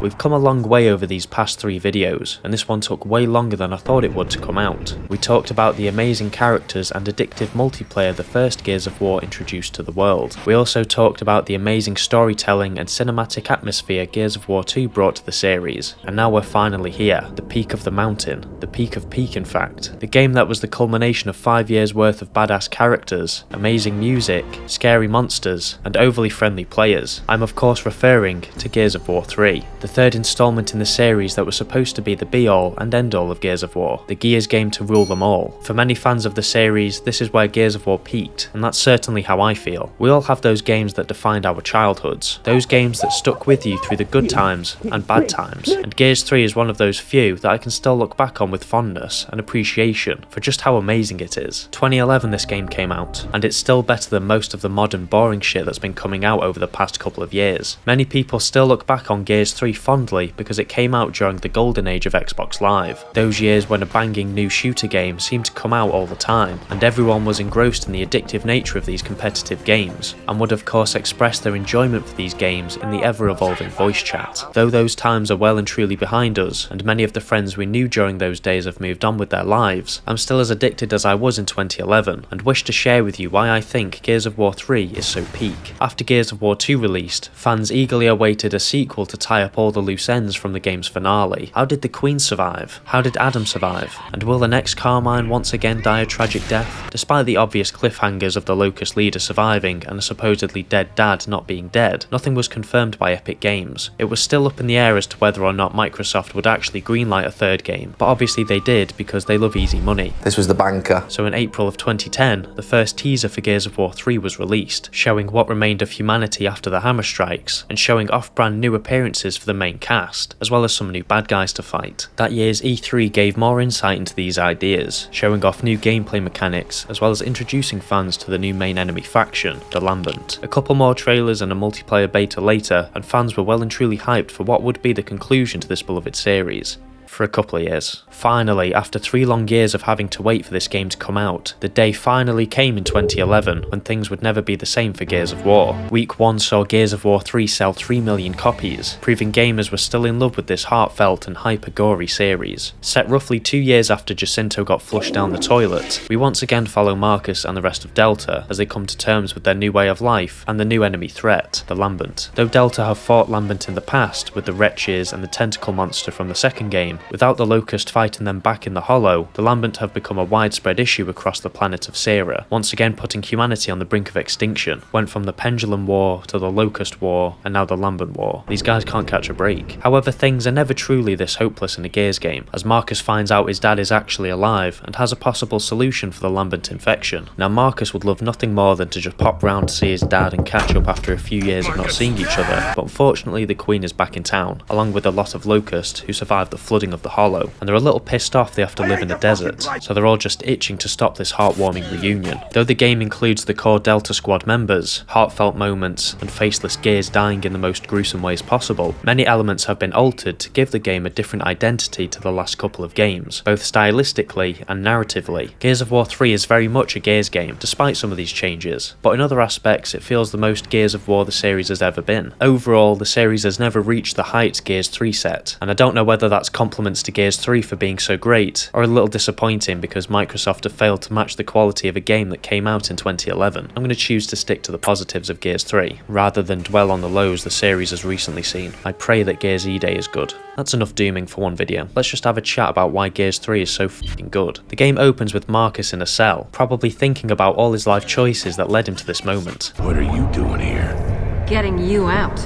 We've come a long way over these past 3 videos, and this one took way longer than I thought it would to come out. We talked about the amazing characters and addictive multiplayer the first Gears of War introduced to the world. We also talked about the amazing storytelling and cinematic atmosphere Gears of War 2 brought to the series. And now we're finally here, the peak of the mountain, the peak of peak in fact. The game that was the culmination of 5 years worth of badass characters, amazing music, scary monsters, and overly friendly players. I'm of course referring to Gears of War 3, the third installment in the series that was supposed to be the be-all and end-all of Gears of War, the Gears game to rule them all. For many fans of the series, this is where Gears of War peaked, and that's certainly how I feel. We all have those games that defined our childhoods, those games that stuck with you through the good times and bad times, and Gears 3 is one of those few that I can still look back on with fondness and appreciation for just how amazing it is. 2011 this game came out, and it's still better than most of the modern boring shit that's been coming out over the past couple of years. Many people still look back on Gears 3 fondly because it came out during the golden age of Xbox Live, those years when a banging new shooter game seemed to come out all the time, and everyone was engrossed in the addictive nature of these competitive games, and would of course express their enjoyment for these games in the ever-evolving voice chat. Though those times are well and truly behind us, and many of the friends we knew during those days have moved on with their lives, I'm still as addicted as I was in 2011, and wish to share with you why I think Gears of War 3 is so peak. After Gears of War 2 released, fans eagerly awaited a sequel to tie up all the loose ends from the game's finale. How did the Queen survive? How did Adam survive? And will the next Carmine once again die a tragic death? Despite the obvious cliffhangers of the Locust leader surviving and a supposedly dead dad not being dead, nothing was confirmed by Epic Games. It was still up in the air as to whether or not Microsoft would actually greenlight a third game, but obviously they did because they love easy money. This was the banker. So in April of 2010, the first teaser for Gears of War 3 was released, showing what remained of humanity after the hammer strikes, and showing off-brand new appearances for the main cast, as well as some new bad guys to fight. That year's E3 gave more insight into these ideas, showing off new gameplay mechanics, as well as introducing fans to the new main enemy faction, the Lambent. A couple more trailers and a multiplayer beta later, and fans were well and truly hyped for what would be the conclusion to this beloved series. For a couple of years. Finally, after 3 long years of having to wait for this game to come out, the day finally came in 2011 when things would never be the same for Gears of War. Week 1 saw Gears of War 3 sell 3 million copies, proving gamers were still in love with this heartfelt and hyper-gory series. Set roughly 2 years after Jacinto got flushed down the toilet, we once again follow Marcus and the rest of Delta as they come to terms with their new way of life and the new enemy threat, the Lambent. Though Delta have fought Lambent in the past with the Wretches and the Tentacle Monster from the second game, without the Locust fighting them back in the Hollow, the Lambent have become a widespread issue across the planet of Sera, once again putting humanity on the brink of extinction. Went from the Pendulum War to the Locust War, and now the Lambent War. These guys can't catch a break. However, things are never truly this hopeless in a Gears game, as Marcus finds out his dad is actually alive, and has a possible solution for the Lambent infection. Now Marcus would love nothing more than to just pop round to see his dad and catch up after a few years of not seeing each other, but unfortunately the Queen is back in town, along with a lot of Locust who survived the flooding of the Hollow, and they're a little pissed off they have to live in the desert, so they're all just itching to stop this heartwarming reunion. Though the game includes the core Delta Squad members, heartfelt moments, and faceless Gears dying in the most gruesome ways possible, many elements have been altered to give the game a different identity to the last couple of games, both stylistically and narratively. Gears of War 3 is very much a Gears game, despite some of these changes, but in other aspects it feels the most Gears of War the series has ever been. Overall, the series has never reached the heights Gears 3 set, and I don't know whether that's compliments to Gears 3 for being so great, or a little disappointing because Microsoft have failed to match the quality of a game that came out in 2011. I'm going to choose to stick to the positives of Gears 3, rather than dwell on the lows the series has recently seen. I pray that Gears E-Day is good. That's enough dooming for one video. Let's just have a chat about why Gears 3 is so f***ing good. The game opens with Marcus in a cell, probably thinking about all his life choices that led him to this moment. What are you doing here? Getting you out.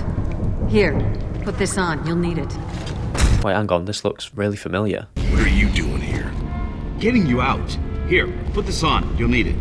Here, put this on, you'll need it. Wait, hang on, this looks really familiar. What are you doing here? Getting you out. Here, put this on. You'll need it.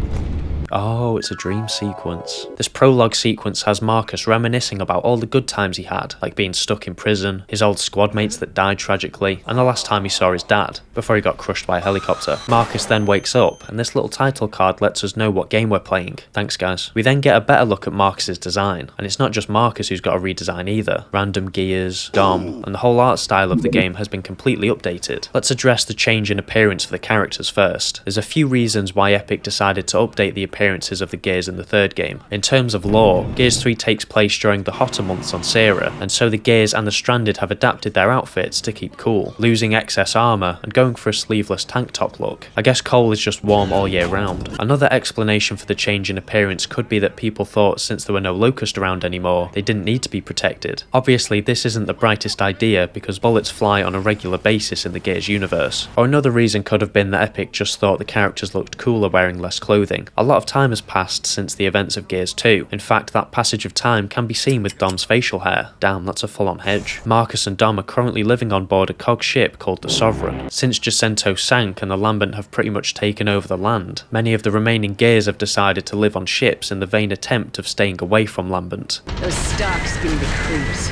Oh, it's a dream sequence. This prologue sequence has Marcus reminiscing about all the good times he had, like being stuck in prison, his old squad mates that died tragically, and the last time he saw his dad, before he got crushed by a helicopter. Marcus then wakes up, and this little title card lets us know what game we're playing. Thanks guys. We then get a better look at Marcus's design, and it's not just Marcus who's got a redesign either. Random gears, Dom, and the whole art style of the game has been completely updated. Let's address the change in appearance for the characters first. There's a few reasons why Epic decided to update the appearance appearances of the Gears in the third game. In terms of lore, Gears 3 takes place during the hotter months on Sierra, and so the Gears and the Stranded have adapted their outfits to keep cool, losing excess armour and going for a sleeveless tank top look. I guess Cole is just warm all year round. Another explanation for the change in appearance could be that people thought since there were no Locust around anymore, they didn't need to be protected. Obviously, this isn't the brightest idea because bullets fly on a regular basis in the Gears universe. Or another reason could have been that Epic just thought the characters looked cooler wearing less clothing. A lot of time has passed since the events of Gears 2. In fact, that passage of time can be seen with Dom's facial hair. Damn, that's a full-on hedge. Marcus and Dom are currently living on board a cog ship called the Sovereign. Since Jacinto sank and the Lambent have pretty much taken over the land, many of the remaining Gears have decided to live on ships in the vain attempt of staying away from Lambent. Those stocks give me the creeps.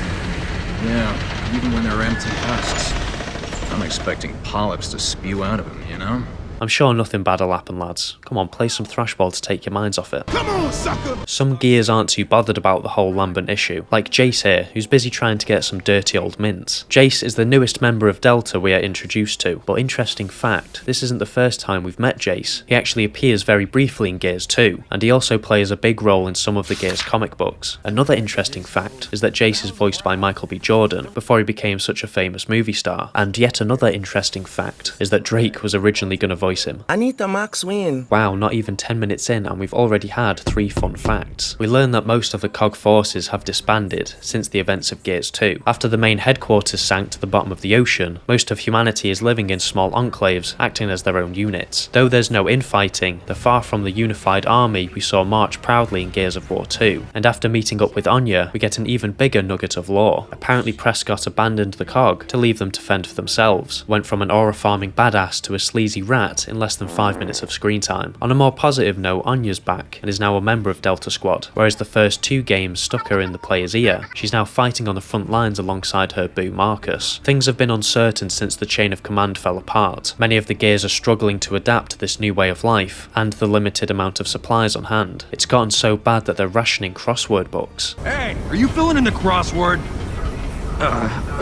Yeah, even when they're empty husks. I'm expecting polyps to spew out of them, you know? I'm sure nothing bad'll happen, lads. Come on, play some thrashball to take your minds off it. Come on, sucker! Some Gears aren't too bothered about the whole Lambent issue, like Jace here, who's busy trying to get some dirty old mints. Jace is the newest member of Delta we are introduced to, but interesting fact, this isn't the first time we've met Jace. He actually appears very briefly in Gears 2, and he also plays a big role in some of the Gears comic books. Another interesting fact is that Jace is voiced by Michael B. Jordan before he became such a famous movie star, and yet another interesting fact is that Drake was originally going to voice him. I need the max win. Wow, not even 10 minutes in and we've already had 3 fun facts. We learn that most of the COG forces have disbanded since the events of Gears 2. After the main headquarters sank to the bottom of the ocean, most of humanity is living in small enclaves, acting as their own units. Though there's no infighting, they're far from the unified army we saw march proudly in Gears of War 2. And after meeting up with Anya, we get an even bigger nugget of lore. Apparently Prescott abandoned the COG to leave them to fend for themselves, went from an aura farming badass to a sleazy rat in less than 5 minutes of screen time. On a more positive note, Anya's back and is now a member of Delta Squad, whereas the first 2 games stuck her in the player's ear. She's now fighting on the front lines alongside her boo Marcus. Things have been uncertain since the chain of command fell apart. Many of the Gears are struggling to adapt to this new way of life and the limited amount of supplies on hand. It's gotten so bad that they're rationing crossword books. Hey, are you filling in the crossword?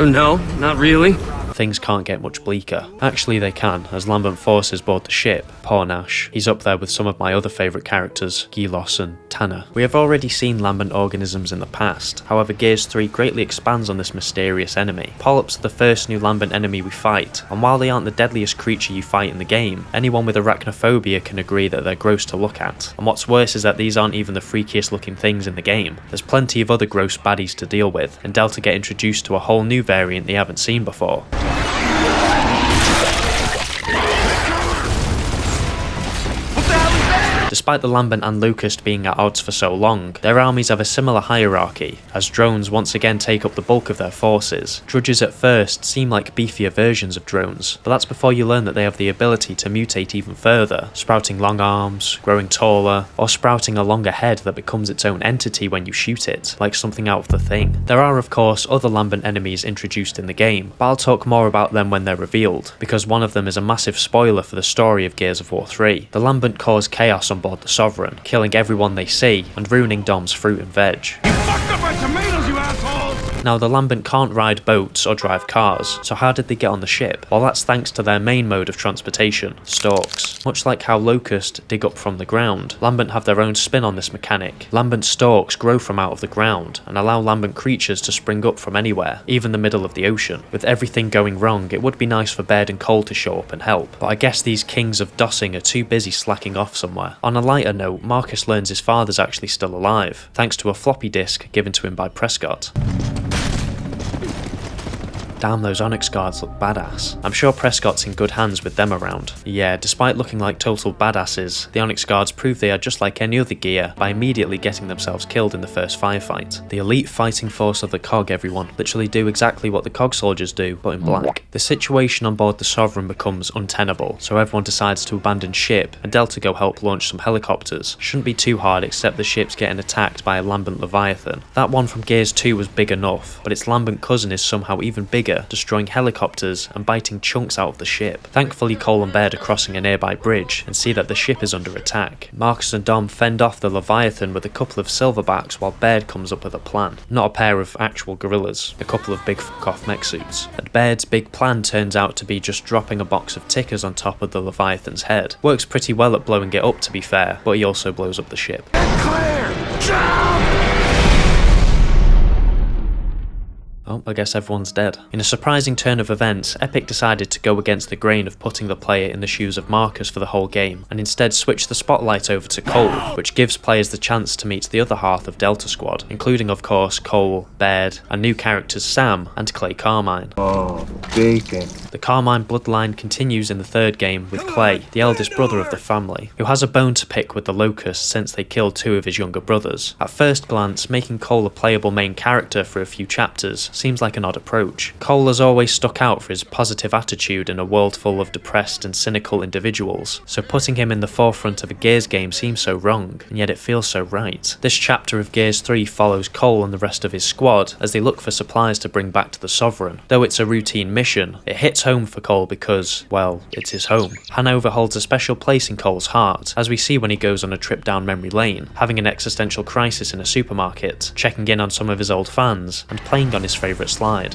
No, not really. Things can't get much bleaker. Actually they can, as Lambent forces board the ship. Poor Nash. He's up there with some of my other favourite characters, Gilos and Tanner. We have already seen Lambent organisms in the past, however Gears 3 greatly expands on this mysterious enemy. Polyps are the first new Lambent enemy we fight, and while they aren't the deadliest creature you fight in the game, anyone with arachnophobia can agree that they're gross to look at. And what's worse is that these aren't even the freakiest looking things in the game. There's plenty of other gross baddies to deal with, and Delta get introduced to a whole new variant they haven't seen before. Despite the Lambent and Locust being at odds for so long, their armies have a similar hierarchy, as drones once again take up the bulk of their forces. Drudges at first seem like beefier versions of drones, but that's before you learn that they have the ability to mutate even further, sprouting long arms, growing taller, or sprouting a longer head that becomes its own entity when you shoot it, like something out of The Thing. There are of course other Lambent enemies introduced in the game, but I'll talk more about them when they're revealed, because one of them is a massive spoiler for the story of Gears of War 3. The Lambent cause chaos on board the Sovereign, killing everyone they see and ruining Dom's fruit and veg. You fucked up my tomatoes, you assholes! Now the Lambent can't ride boats or drive cars, so how did they get on the ship? Well, that's thanks to their main mode of transportation, stalks. Much like how Locust dig up from the ground, Lambent have their own spin on this mechanic. Lambent stalks grow from out of the ground and allow Lambent creatures to spring up from anywhere, even the middle of the ocean. With everything going wrong, it would be nice for Baird and Cole to show up and help, but I guess these kings of Dossing are too busy slacking off somewhere. On a lighter note, Marcus learns his father's actually still alive, thanks to a floppy disk given to him by Prescott. Damn, those Onyx guards look badass. I'm sure Prescott's in good hands with them around. Yeah, despite looking like total badasses, the Onyx guards prove they are just like any other gear by immediately getting themselves killed in the first firefight. The elite fighting force of the COG, everyone, literally do exactly what the COG soldiers do, but in black. The situation on board the Sovereign becomes untenable, so everyone decides to abandon ship and Delta go help launch some helicopters. Shouldn't be too hard except the ship's getting attacked by a Lambent Leviathan. That one from Gears 2 was big enough, but its Lambent cousin is somehow even bigger bigger, destroying helicopters and biting chunks out of the ship. Thankfully, Cole and Baird are crossing a nearby bridge and see that the ship is under attack. Marcus and Dom fend off the Leviathan with a couple of silverbacks while Baird comes up with a plan. Not a pair of actual gorillas, a couple of big fuck-off mech suits. And Baird's big plan turns out to be just dropping a box of tickers on top of the Leviathan's head. Works pretty well at blowing it up, to be fair, but he also blows up the ship. Clear! Jump! Oh, I guess everyone's dead. In a surprising turn of events, Epic decided to go against the grain of putting the player in the shoes of Marcus for the whole game, and instead switch the spotlight over to Cole, which gives players the chance to meet the other half of Delta Squad, including of course Cole, Baird, and new characters Sam and Clay Carmine. Oh, bacon. The Carmine bloodline continues in the third game with Clay, the eldest brother of the family, who has a bone to pick with the Locusts since they killed two of his younger brothers. At first glance, making Cole a playable main character for a few chapters seems like an odd approach. Cole has always stuck out for his positive attitude in a world full of depressed and cynical individuals, so putting him in the forefront of a Gears game seems so wrong, and yet it feels so right. This chapter of Gears 3 follows Cole and the rest of his squad as they look for supplies to bring back to the Sovereign. Though it's a routine mission, it hits home for Cole because, well, it's his home. Hanover holds a special place in Cole's heart, as we see when he goes on a trip down memory lane, having an existential crisis in a supermarket, checking in on some of his old fans, and playing on his favourite slide.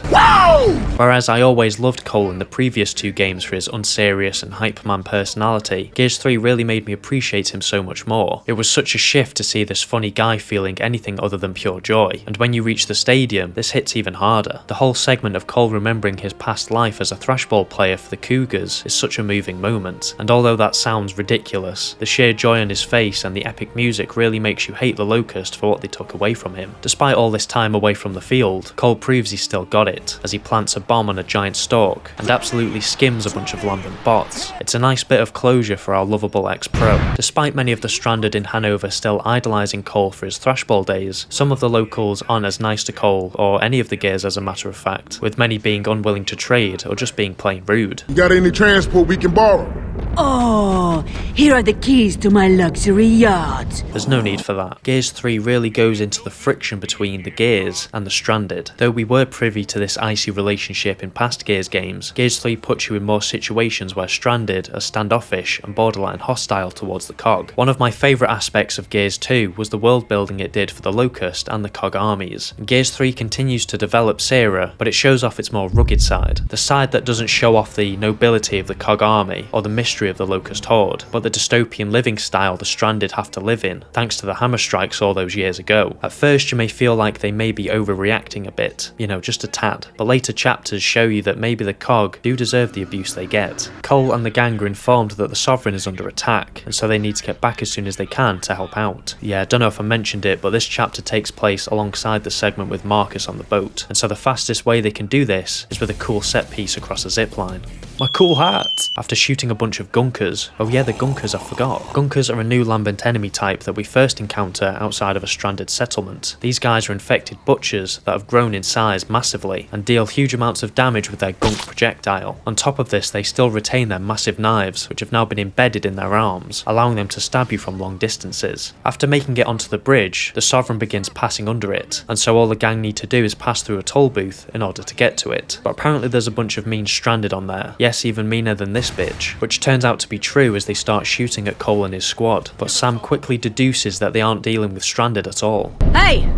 Whereas I always loved Cole in the previous two games for his unserious and hype man personality, Gears 3 really made me appreciate him so much more. It was such a shift to see this funny guy feeling anything other than pure joy, and when you reach the stadium, this hits even harder. The whole segment of Cole remembering his past life as a thrashball player for the Cougars is such a moving moment, and although that sounds ridiculous, the sheer joy on his face and the epic music really makes you hate the Locust for what they took away from him. Despite all this time away from the field, Cole proves he's still got it, as he plants a bomb on a giant stalk and absolutely skims a bunch of lambent bots. It's a nice bit of closure for our lovable ex-pro. Despite many of the stranded in Hanover still idolising Cole for his thrashball days, some of the locals aren't as nice to Cole, or any of the Gears as a matter of fact, with many being unwilling to trade or just being plain rude. You got any transport we can borrow? Oh, here are the keys to my luxury yacht. There's no need for that. Gears 3 really goes into the friction between the Gears and the stranded. Though we were privy to this icy relationship in past Gears games, Gears 3 puts you in more situations where stranded are standoffish and borderline hostile towards the COG. One of my favourite aspects of Gears 2 was the world building it did for the Locust and the COG armies. Gears 3 continues to develop Sarah, but it shows off its more rugged side. The side that doesn't show off the nobility of the COG army or the mystery of the Locust Horde, but the dystopian living style the stranded have to live in, thanks to the hammer strikes all those years ago. At first you may feel like they may be overreacting a bit, just a tad, but later chapters show you that maybe the COG do deserve the abuse they get. Cole and the gang are informed that the Sovereign is under attack, and so they need to get back as soon as they can to help out. Yeah, I don't know if I mentioned it, but this chapter takes place alongside the segment with Marcus on the boat, and so the fastest way they can do this is with a cool set piece across a zipline. My cool hat! After shooting a bunch of gunkers. Oh yeah, the gunkers, I forgot. Gunkers are a new lambent enemy type that we first encounter outside of a stranded settlement. These guys are infected butchers that have grown in size massively and deal huge amounts of damage with their gunk projectile. On top of this, they still retain their massive knives, which have now been embedded in their arms, allowing them to stab you from long distances. After making it onto the bridge, the Sovereign begins passing under it, and so all the gang need to do is pass through a toll booth in order to get to it. But apparently there's a bunch of mean stranded on there. Yes, even meaner than this bitch, which turns out to be true as they start shooting at Cole and his squad, but Sam quickly deduces that they aren't dealing with stranded at all. Hey!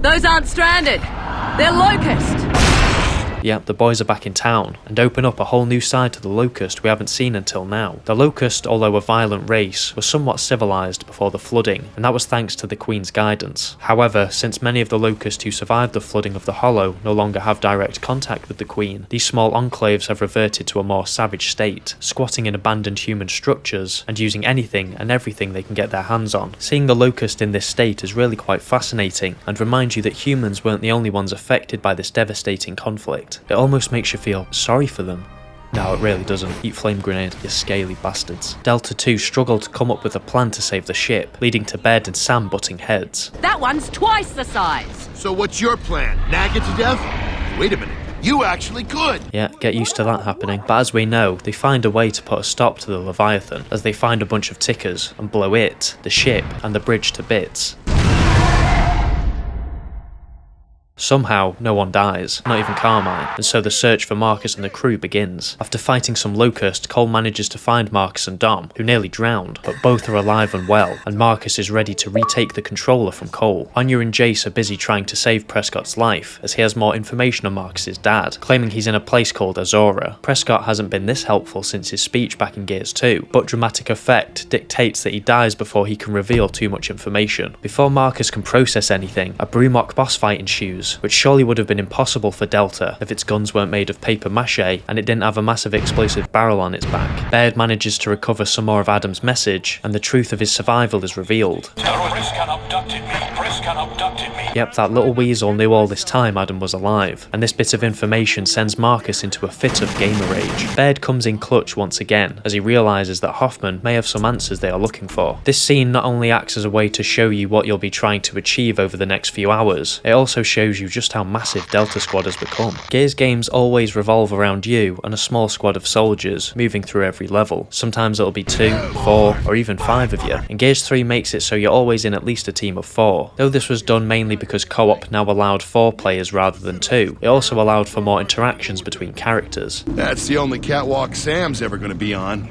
Those aren't stranded! They're Locust! Yep, the boys are back in town, and open up a whole new side to the Locust we haven't seen until now. The Locust, although a violent race, was somewhat civilized before the flooding, and that was thanks to the Queen's guidance. However, since many of the Locust who survived the flooding of the Hollow no longer have direct contact with the Queen, these small enclaves have reverted to a more savage state, squatting in abandoned human structures, and using anything and everything they can get their hands on. Seeing the Locust in this state is really quite fascinating, and reminds you that humans weren't the only ones affected by this devastating conflict. It almost makes you feel sorry for them. No, it really doesn't. Eat flame grenade, you scaly bastards. Delta 2 struggled to come up with a plan to save the ship, leading to Baird and Sam butting heads. That one's twice the size! So what's your plan? Nag it to death? Wait a minute. You actually could! Yeah, get used to that happening. But as we know, they find a way to put a stop to the Leviathan, as they find a bunch of tickers and blow it, the ship, and the bridge to bits. Somehow, no one dies, not even Carmine, and so the search for Marcus and the crew begins. After fighting some Locust, Cole manages to find Marcus and Dom, who nearly drowned, but both are alive and well, and Marcus is ready to retake the controller from Cole. Anya and Jace are busy trying to save Prescott's life, as he has more information on Marcus's dad, claiming he's in a place called Azura. Prescott hasn't been this helpful since his speech back in Gears 2, but dramatic effect dictates that he dies before he can reveal too much information. Before Marcus can process anything, a Brumok boss fight ensues, which surely would have been impossible for Delta if its guns weren't made of paper mache and it didn't have a massive explosive barrel on its back. Baird manages to recover some more of Adam's message, and the truth of his survival is revealed. Yep, that little weasel knew all this time Adam was alive, and this bit of information sends Marcus into a fit of gamer rage. Baird comes in clutch once again, as he realises that Hoffman may have some answers they are looking for. This scene not only acts as a way to show you what you'll be trying to achieve over the next few hours, it also shows you just how massive Delta Squad has become. Gears games always revolve around you and a small squad of soldiers moving through every level. Sometimes it'll be 2, 4, or even 5 of you, and Gears 3 makes it so you're always in at least a team of 4. Though this was done mainly because co-op now allowed 4 players rather than 2, it also allowed for more interactions between characters. That's the only catwalk Sam's ever gonna be on.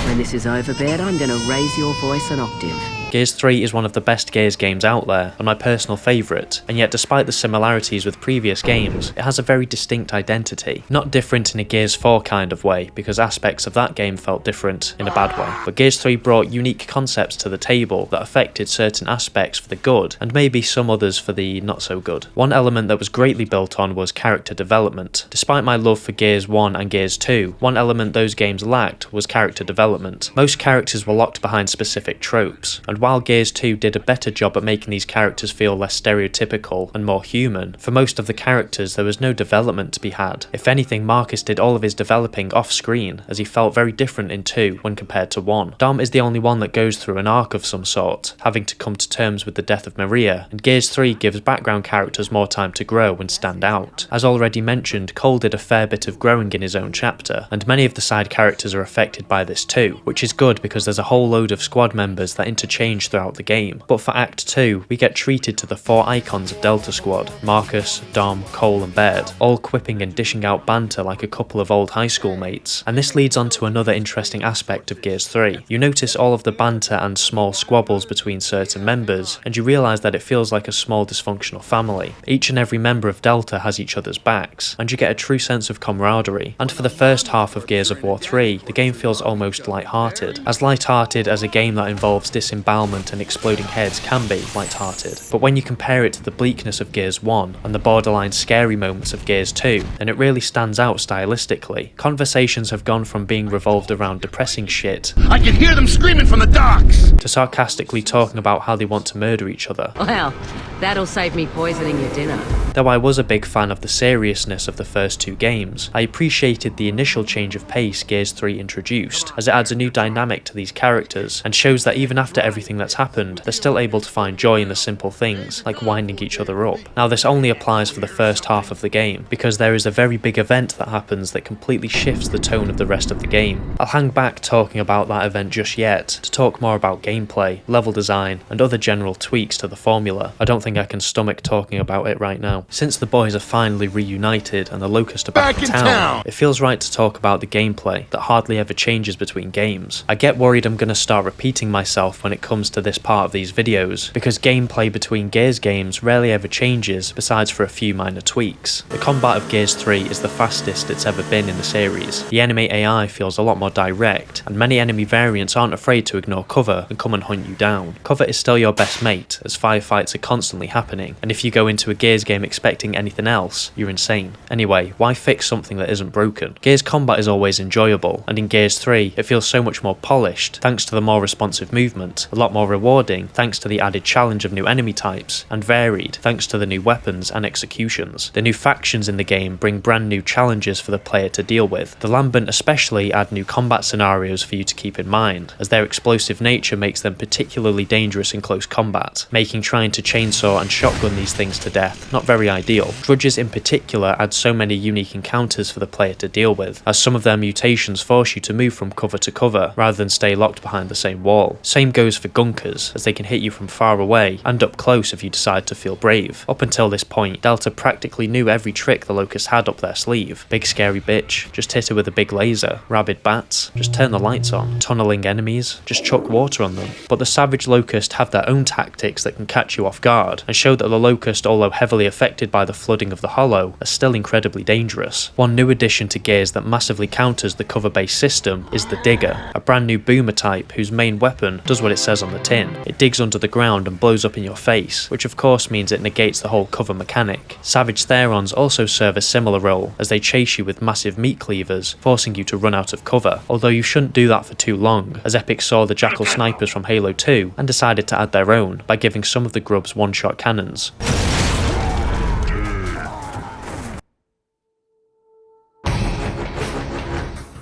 When this is over, Baird, I'm gonna raise your voice an octave. Gears 3 is one of the best Gears games out there, and my personal favourite, and yet despite the similarities with previous games, it has a very distinct identity. Not different in a Gears 4 kind of way, because aspects of that game felt different in a bad way, but Gears 3 brought unique concepts to the table that affected certain aspects for the good, and maybe some others for the not so good. One element that was greatly built on was character development. Despite my love for Gears 1 and Gears 2, one element those games lacked was character development. Most characters were locked behind specific tropes, and while Gears 2 did a better job at making these characters feel less stereotypical and more human, for most of the characters there was no development to be had. If anything, Marcus did all of his developing off screen, as he felt very different in 2 when compared to 1. Dom is the only one that goes through an arc of some sort, having to come to terms with the death of Maria, and Gears 3 gives background characters more time to grow and stand out. As already mentioned, Cole did a fair bit of growing in his own chapter, and many of the side characters are affected by this too, which is good because there's a whole load of squad members that interchange throughout the game. But for Act 2, we get treated to the 4 icons of Delta Squad: Marcus, Dom, Cole and Baird, all quipping and dishing out banter like a couple of old high school mates. And this leads on to another interesting aspect of Gears 3. You notice all of the banter and small squabbles between certain members, and you realise that it feels like a small dysfunctional family. Each and every member of Delta has each other's backs, and you get a true sense of camaraderie. And for the first half of Gears of War 3, the game feels almost light-hearted. As light-hearted as a game that involves disembowelment and exploding heads can be light-hearted. But when you compare it to the bleakness of Gears 1 and the borderline scary moments of Gears 2, then it really stands out stylistically. Conversations have gone from being revolved around depressing shit I can hear them screaming from the docks! to sarcastically talking about how they want to murder each other. Well, that'll save me poisoning your dinner. Though I was a big fan of the seriousness of the first 2 games, I appreciated the initial change of pace Gears 3 introduced, as it adds a new dynamic to these characters and shows that even after everything that's happened, they're still able to find joy in the simple things, like winding each other up. Now this only applies for the first half of the game, because there is a very big event that happens that completely shifts the tone of the rest of the game. I'll hang back talking about that event just yet, to talk more about gameplay, level design, and other general tweaks to the formula. I don't think I can stomach talking about it right now. Since the boys are finally reunited and the Locust are back in town, it feels right to talk about the gameplay that hardly ever changes between games. I get worried I'm going to start repeating myself when it comes to this part of these videos, because gameplay between Gears games rarely ever changes besides for a few minor tweaks. The combat of Gears 3 is the fastest it's ever been in the series. The enemy AI feels a lot more direct, and many enemy variants aren't afraid to ignore cover and come and hunt you down. Cover is still your best mate, as firefights are constantly happening, and if you go into a Gears game expecting anything else, you're insane. Anyway, why fix something that isn't broken? Gears combat is always enjoyable, and in Gears 3 it feels so much more polished thanks to the more responsive movement, a lot more rewarding thanks to the added challenge of new enemy types, and varied thanks to the new weapons and executions. The new factions in the game bring brand new challenges for the player to deal with. The Lambent especially add new combat scenarios for you to keep in mind, as their explosive nature makes makes them particularly dangerous in close combat, making trying to chainsaw and shotgun these things to death not very ideal. Drudges in particular add so many unique encounters for the player to deal with, as some of their mutations force you to move from cover to cover rather than stay locked behind the same wall. Same goes for gunkers, as they can hit you from far away and up close if you decide to feel brave. Up until this point, Delta practically knew every trick the Locust had up their sleeve. Big scary bitch, just hit her with a big laser. Rabid bats, just turn the lights on. Tunneling enemies, just chuck water on them. But the Savage Locust have their own tactics that can catch you off guard, and show that the Locust, although heavily affected by the flooding of the Hollow, are still incredibly dangerous. One new addition to Gears that massively counters the cover-based system is the Digger, a brand new boomer type whose main weapon does what it says on the tin. It digs under the ground and blows up in your face, which of course means it negates the whole cover mechanic. Savage Therons also serve a similar role, as they chase you with massive meat cleavers, forcing you to run out of cover, although you shouldn't do that for too long, as Epic saw the Jackal snipers from Halo 2 and decided to add their own by giving some of the grubs one-shot cannons.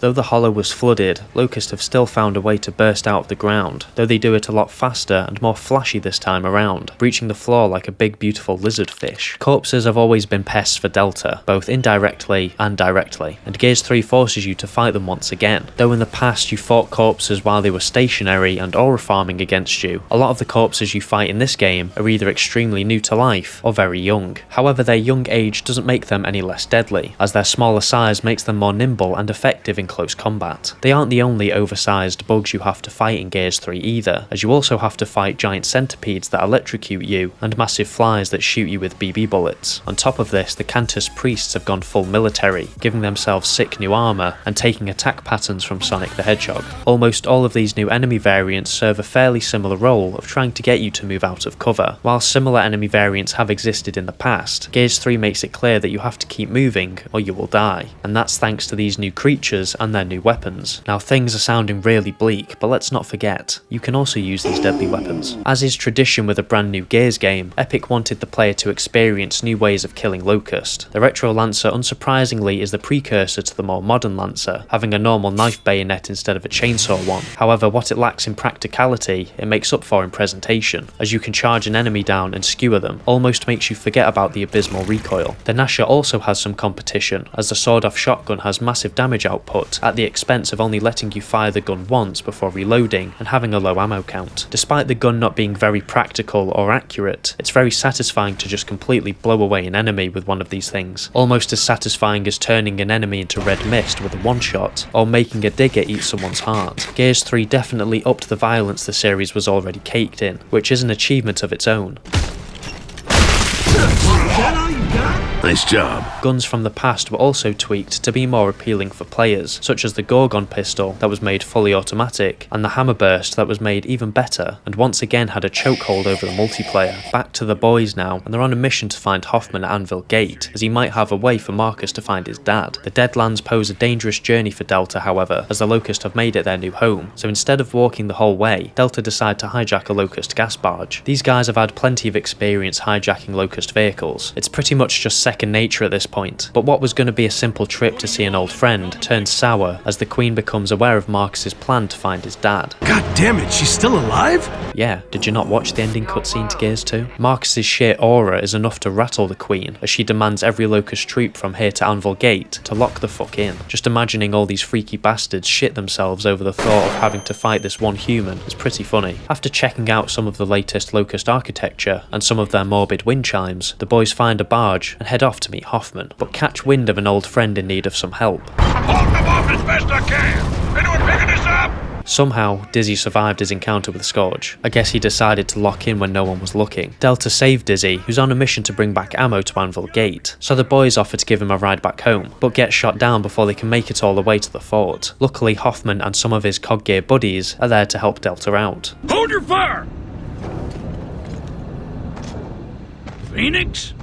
Though the Hollow was flooded, Locust have still found a way to burst out of the ground, though they do it a lot faster and more flashy this time around, breaching the floor like a big beautiful lizard fish. Corpses have always been pests for Delta, both indirectly and directly, and Gears 3 forces you to fight them once again. Though in the past you fought corpses while they were stationary and aura farming against you, a lot of the corpses you fight in this game are either extremely new to life or very young. However, their young age doesn't make them any less deadly, as their smaller size makes them more nimble and effective in close combat. They aren't the only oversized bugs you have to fight in Gears 3 either, as you also have to fight giant centipedes that electrocute you and massive flies that shoot you with BB bullets. On top of this, the Cantus priests have gone full military, giving themselves sick new armor and taking attack patterns from Sonic the Hedgehog. Almost all of these new enemy variants serve a fairly similar role of trying to get you to move out of cover. While similar enemy variants have existed in the past, Gears 3 makes it clear that you have to keep moving or you will die, and that's thanks to these new creatures and their new weapons. Now things are sounding really bleak, but let's not forget, you can also use these deadly weapons. As is tradition with a brand new Gears game, Epic wanted the player to experience new ways of killing Locust. The Retro Lancer unsurprisingly is the precursor to the more modern Lancer, having a normal knife bayonet instead of a chainsaw one. However, what it lacks in practicality, it makes up for in presentation, as you can charge an enemy down and skewer them, almost makes you forget about the abysmal recoil. The Gnasher also has some competition, as the sawed-off shotgun has massive damage output at the expense of only letting you fire the gun once before reloading and having a low ammo count. Despite the gun not being very practical or accurate, it's very satisfying to just completely blow away an enemy with one of these things, almost as satisfying as turning an enemy into red mist with a one-shot, or making a digger eat someone's heart. Gears 3 definitely upped the violence the series was already caked in, which is an achievement of its own. Nice job. Guns from the past were also tweaked to be more appealing for players, such as the Gorgon pistol that was made fully automatic, and the Hammerburst that was made even better, and once again had a chokehold over the multiplayer. Back to the boys now, and they're on a mission to find Hoffman at Anvil Gate, as he might have a way for Marcus to find his dad. The Deadlands pose a dangerous journey for Delta, however, as the Locust have made it their new home, so instead of walking the whole way, Delta decide to hijack a Locust gas barge. These guys have had plenty of experience hijacking Locust vehicles. It's pretty much just second nature at this point, but what was going to be a simple trip to see an old friend turns sour as the Queen becomes aware of Marcus's plan to find his dad. God damn it, she's still alive? Yeah, did you not watch the ending cutscene to Gears 2? Marcus's sheer aura is enough to rattle the Queen, as she demands every Locust troop from here to Anvil Gate to lock the fuck in. Just imagining all these freaky bastards shit themselves over the thought of having to fight this one human is pretty funny. After checking out some of the latest Locust architecture and some of their morbid wind chimes, the boys find a barge and head off to meet Hoffman, but catch wind of an old friend in need of some help. I'm holding them off as best I can. Anyone picking this up? Somehow, Dizzy survived his encounter with Scourge. I guess he decided to lock in when no one was looking. Delta saved Dizzy, who's on a mission to bring back ammo to Anvil Gate, so the boys offer to give him a ride back home, but get shot down before they can make it all the way to the fort. Luckily, Hoffman and some of his Cog Gear buddies are there to help Delta out. Hold your fire! Phoenix?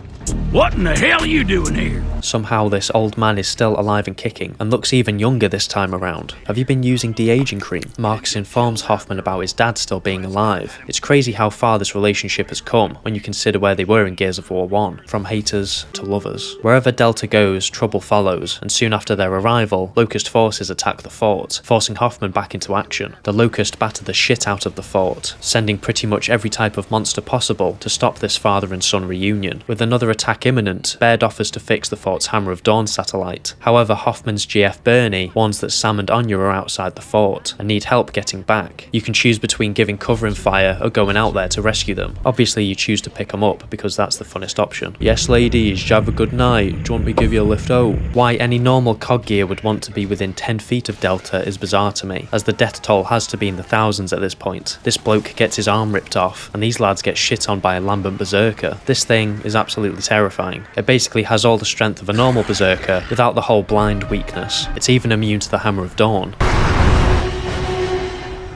What in the hell are you doing here? Somehow this old man is still alive and kicking, and looks even younger this time around. Have you been using de-aging cream? Marcus informs Hoffman about his dad still being alive. It's crazy how far this relationship has come when you consider where they were in Gears of War 1, from haters to lovers. Wherever Delta goes, trouble follows, and soon after their arrival, Locust forces attack the fort, forcing Hoffman back into action. The Locust batter the shit out of the fort, sending pretty much every type of monster possible to stop this father and son reunion. With another attack imminent, Baird offers to fix the fort's Hammer of Dawn satellite. However, Hoffman's GF Bernie warns that Sam and Anya are outside the fort and need help getting back. You can choose between giving cover and fire or going out there to rescue them. Obviously you choose to pick them up because that's the funnest option. Yes ladies, have a good night, do you want me to give you a lift home? Why any normal cog gear would want to be within 10 feet of Delta is bizarre to me, as the death toll has to be in the thousands at this point. This bloke gets his arm ripped off, and these lads get shit on by a lambent berserker. This thing is absolutely terrifying. It basically has all the strength of a normal berserker without the whole blind weakness. It's even immune to the Hammer of Dawn.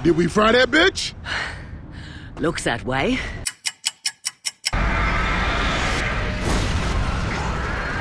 Did we fry that bitch? Looks that way.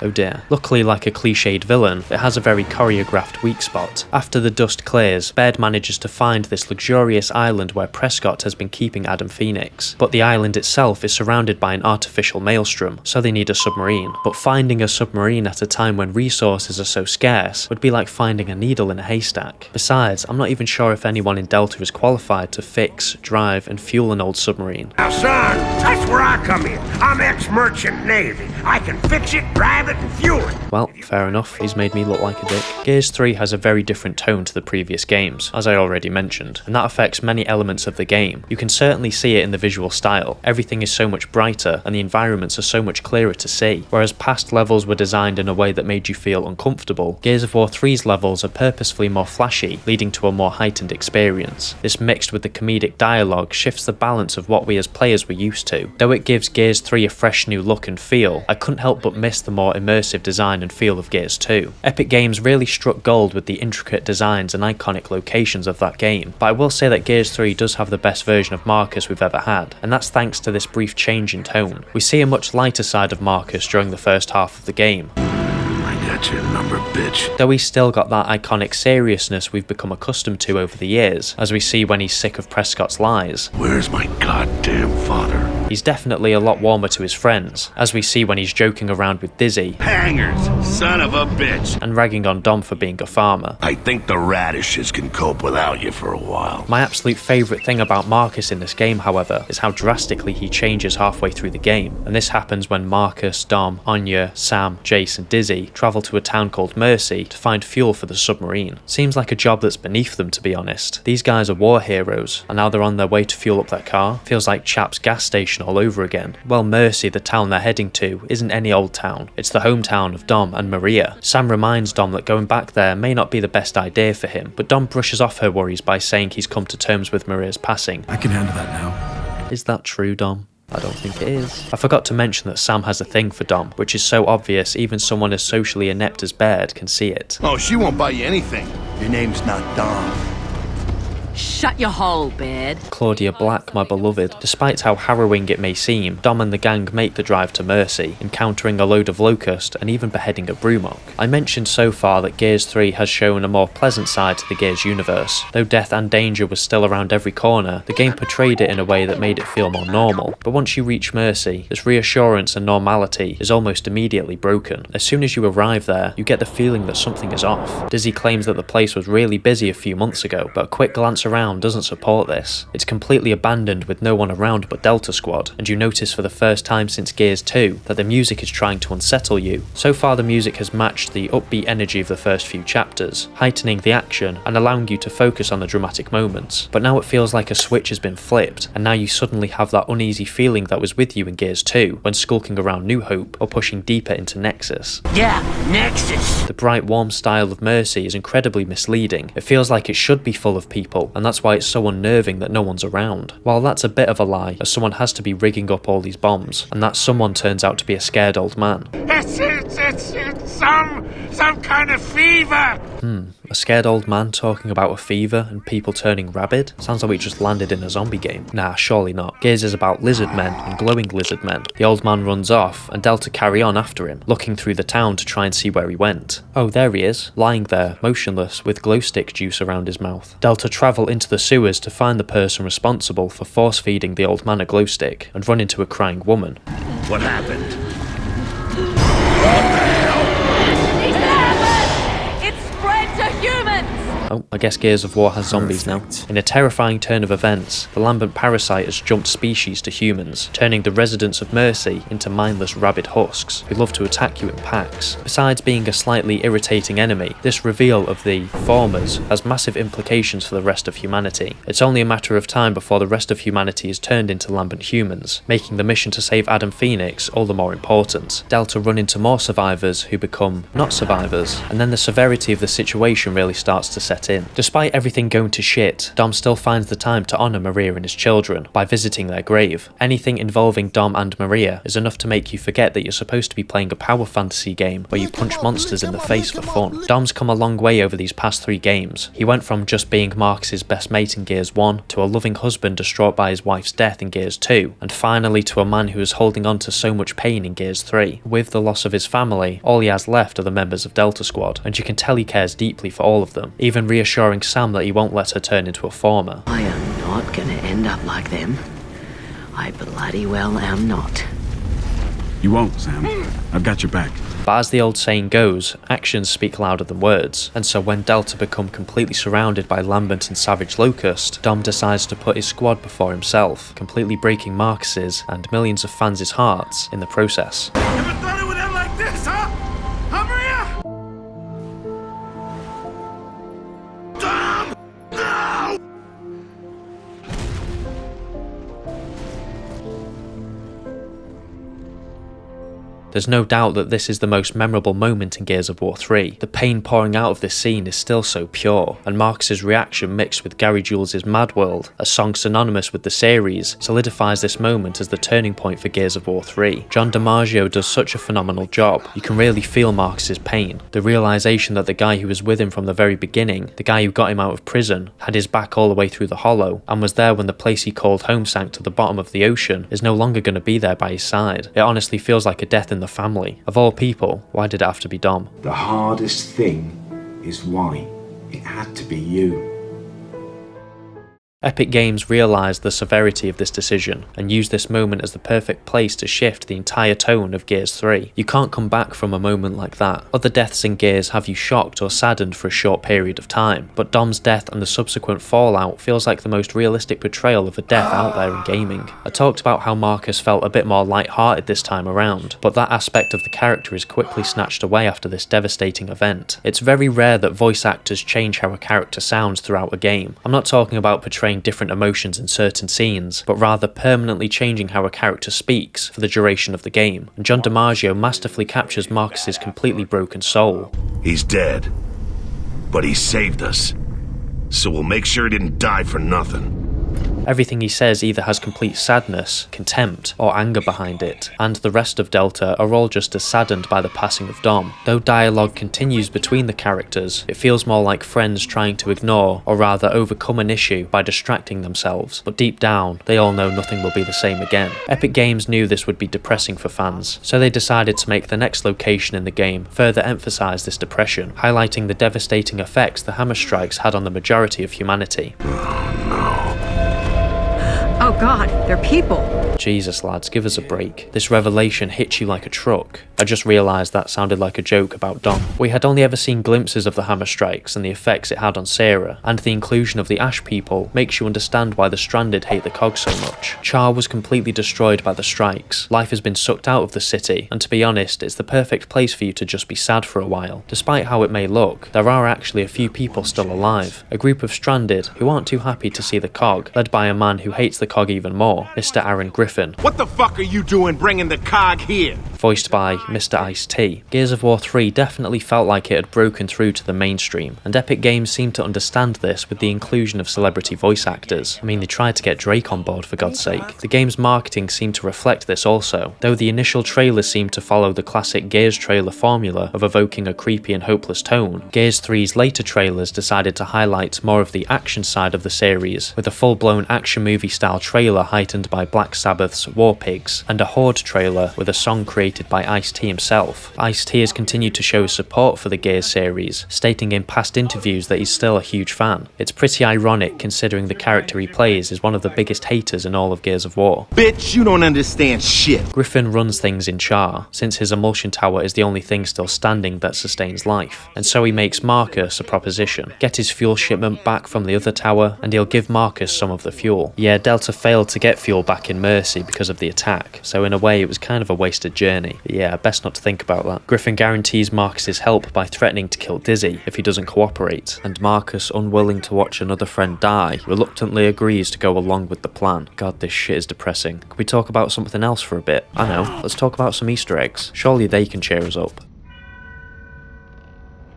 Oh dear. Luckily, like a cliched villain, it has a very choreographed weak spot. After the dust clears, Baird manages to find this luxurious island where Prescott has been keeping Adam Phoenix. But the island itself is surrounded by an artificial maelstrom, so they need a submarine. But finding a submarine at a time when resources are so scarce would be like finding a needle in a haystack. Besides, I'm not even sure if anyone in Delta is qualified to fix, drive, and fuel an old submarine. Now, son, that's where I come in. I'm ex-merchant Navy. I can fix it, drive it, and fuel it. Well, fair enough, he's made me look like a dick. Gears 3 has a very different tone to the previous games, as I already mentioned, and that affects many elements of the game. You can certainly see it in the visual style. Everything is so much brighter, and the environments are so much clearer to see. Whereas past levels were designed in a way that made you feel uncomfortable, Gears of War 3's levels are purposefully more flashy, leading to a more heightened experience. This mixed with the comedic dialogue shifts the balance of what we as players were used to. Though it gives Gears 3 a fresh new look and feel, I couldn't help but miss the more immersive design and feel of Gears 2. Epic Games really struck gold with the intricate designs and iconic locations of that game, but I will say that Gears 3 does have the best version of Marcus we've ever had, and that's thanks to this brief change in tone. We see a much lighter side of Marcus during the first half of the game. I got your number, bitch. Though he's still got that iconic seriousness we've become accustomed to over the years, as we see when he's sick of Prescott's lies. Where's my goddamn father? He's definitely a lot warmer to his friends, as we see when he's joking around with Dizzy, Hangers, son of a bitch. and ragging on Dom for being a farmer. I think the radishes can cope without you for a while. My absolute favourite thing about Marcus in this game, however, is how drastically he changes halfway through the game, and this happens when Marcus, Dom, Anya, Sam, Jace and Dizzy travel to a town called Mercy to find fuel for the submarine. Seems like a job that's beneath them, to be honest. These guys are war heroes, and now they're on their way to fuel up their car. Feels like Chap's gas station all over again. Well, Mercy, the town they're heading to, isn't any old town. It's the hometown of Dom and Maria. Sam reminds Dom that going back there may not be the best idea for him, but Dom brushes off her worries by saying he's come to terms with Maria's passing. I can handle that now. Is that true, Dom? I don't think it is. I forgot to mention that Sam has a thing for Dom, which is so obvious even someone as socially inept as Baird can see it. Oh, she won't buy you anything. Your name's not Dom. Shut your hole, Baird. Claudia Black, my beloved. Despite how harrowing it may seem, Dom and the gang make the drive to Mercy, encountering a load of Locust and even beheading a Brumok. I mentioned so far that Gears 3 has shown a more pleasant side to the Gears universe. Though death and danger was still around every corner, the game portrayed it in a way that made it feel more normal. But once you reach Mercy, this reassurance and normality is almost immediately broken. As soon as you arrive there, you get the feeling that something is off. Dizzy claims that the place was really busy a few months ago, but a quick glance around doesn't support this. It's completely abandoned with no one around but Delta Squad, and you notice for the first time since Gears 2 that the music is trying to unsettle you. So far the music has matched the upbeat energy of the first few chapters, heightening the action and allowing you to focus on the dramatic moments. But now it feels like a switch has been flipped, and now you suddenly have that uneasy feeling that was with you in Gears 2 when skulking around New Hope or pushing deeper into Nexus. Yeah, Nexus. The bright warm style of Mercy is incredibly misleading. It feels like it should be full of people, and that's why it's so unnerving that no one's around. While that's a bit of a lie, as someone has to be rigging up all these bombs, and that someone turns out to be a scared old man. It's some kind of fever. A scared old man talking about a fever and people turning rabid? Sounds like we just landed in a zombie game. Nah, surely not. Gears is about lizard men and glowing lizard men. The old man runs off, and Delta carry on after him, looking through the town to try and see where he went. Oh, there he is, lying there, motionless, with glow stick juice around his mouth. Delta travel into the sewers to find the person responsible for force-feeding the old man a glow stick, and run into a crying woman. What happened? Oh, I guess Gears of War has zombies now. In a terrifying turn of events, the lambent parasite has jumped species to humans, turning the residents of Mercy into mindless rabid husks who love to attack you in packs. Besides being a slightly irritating enemy, this reveal of the Formers has massive implications for the rest of humanity. It's only a matter of time before the rest of humanity is turned into lambent humans, making the mission to save Adam Phoenix all the more important. Delta run into more survivors who become not survivors, and then the severity of the situation really starts to set in. Despite everything going to shit, Dom still finds the time to honour Maria and his children by visiting their grave. Anything involving Dom and Maria is enough to make you forget that you're supposed to be playing a power fantasy game where you punch monsters in the face for fun. Dom's come a long way over these past 3 games. He went from just being Marcus's best mate in Gears 1 to a loving husband distraught by his wife's death in Gears 2, and finally to a man who is holding on to so much pain in Gears 3. With the loss of his family, all he has left are the members of Delta Squad, and you can tell he cares deeply for all of them, even reassuring Sam that he won't let her turn into a Former. I am not gonna end up like them. I bloody well am not. You won't, Sam. I've got your back. But as the old saying goes, actions speak louder than words, and so when Delta become completely surrounded by Lambent and Savage Locust, Dom decides to put his squad before himself, completely breaking Marcus's and millions of fans' hearts in the process. Never thought it would end like this, huh? Huh, Maria? Dom! No! There's no doubt that this is the most memorable moment in Gears of War 3. The pain pouring out of this scene is still so pure, and Marcus's reaction mixed with Gary Jules' Mad World, a song synonymous with the series, solidifies this moment as the turning point for Gears of War 3. John DiMaggio does such a phenomenal job. You can really feel Marcus's pain. The realization that the guy who was with him from the very beginning, the guy who got him out of prison, had his back all the way through the Hollow, and was there when the place he called home sank to the bottom of the ocean, is no longer going to be there by his side. It honestly feels like a death in the family. Of all people, why did it have to be Dom? The hardest thing is why it had to be you. Epic Games realised the severity of this decision and used this moment as the perfect place to shift the entire tone of Gears 3. You can't come back from a moment like that. Other deaths in Gears have you shocked or saddened for a short period of time, but Dom's death and the subsequent fallout feels like the most realistic portrayal of a death out there in gaming. I talked about how Marcus felt a bit more light-hearted this time around, but that aspect of the character is quickly snatched away after this devastating event. It's very rare that voice actors change how a character sounds throughout a game. I'm not talking about portraying different emotions in certain scenes, but rather permanently changing how a character speaks for the duration of the game, and John DiMaggio masterfully captures Marcus's completely broken soul. He's dead, but he saved us, so we'll make sure he didn't die for nothing. Everything he says either has complete sadness, contempt, or anger behind it, and the rest of Delta are all just as saddened by the passing of Dom. Though dialogue continues between the characters, it feels more like friends trying to ignore, or rather overcome an issue by distracting themselves, but deep down, they all know nothing will be the same again. Epic Games knew this would be depressing for fans, so they decided to make the next location in the game further emphasise this depression, highlighting the devastating effects the hammer strikes had on the majority of humanity. Oh god, they're people. Jesus lads, give us a break. This revelation hits you like a truck. I just realised that sounded like a joke about Dom. We had only ever seen glimpses of the hammer strikes and the effects it had on Sarah, and the inclusion of the Ash people makes you understand why the Stranded hate the Cog so much. Char was completely destroyed by the strikes. Life has been sucked out of the city, and to be honest, it's the perfect place for you to just be sad for a while. Despite how it may look, there are actually a few people still alive. A group of Stranded who aren't too happy to see the Cog, led by a man who hates the Cog even more, Mr. Char and Griffin. What the fuck are you doing bringing the cog here? voiced by Mr. Ice-T. Gears of War 3 definitely felt like it had broken through to the mainstream, and Epic Games seemed to understand this with the inclusion of celebrity voice actors. I mean, they tried to get Drake on board, for God's sake. The game's marketing seemed to reflect this also, though the initial trailers seemed to follow the classic Gears trailer formula of evoking a creepy and hopeless tone. Gears 3's later trailers decided to highlight more of the action side of the series, with a full-blown action movie-style trailer heightened by Black Sabbath's War Pigs, and a Horde trailer with a song created by Ice-T himself. Ice-T has continued to show support for the Gears series, stating in past interviews that he's still a huge fan. It's pretty ironic considering the character he plays is one of the biggest haters in all of Gears of War. Bitch, you don't understand shit. Griffin runs things in Char, since his emulsion tower is the only thing still standing that sustains life, and so he makes Marcus a proposition. Get his fuel shipment back from the other tower, and he'll give Marcus some of the fuel. Yeah, Delta failed to get fuel back in Mercy because of the attack, so in a way it was kind of a wasted journey. But yeah, best not to think about that. Griffin guarantees Marcus's help by threatening to kill Dizzy if he doesn't cooperate, and Marcus, unwilling to watch another friend die, reluctantly agrees to go along with the plan. God, this shit is depressing. Can we talk about something else for a bit? I know, let's talk about some Easter eggs. Surely they can cheer us up.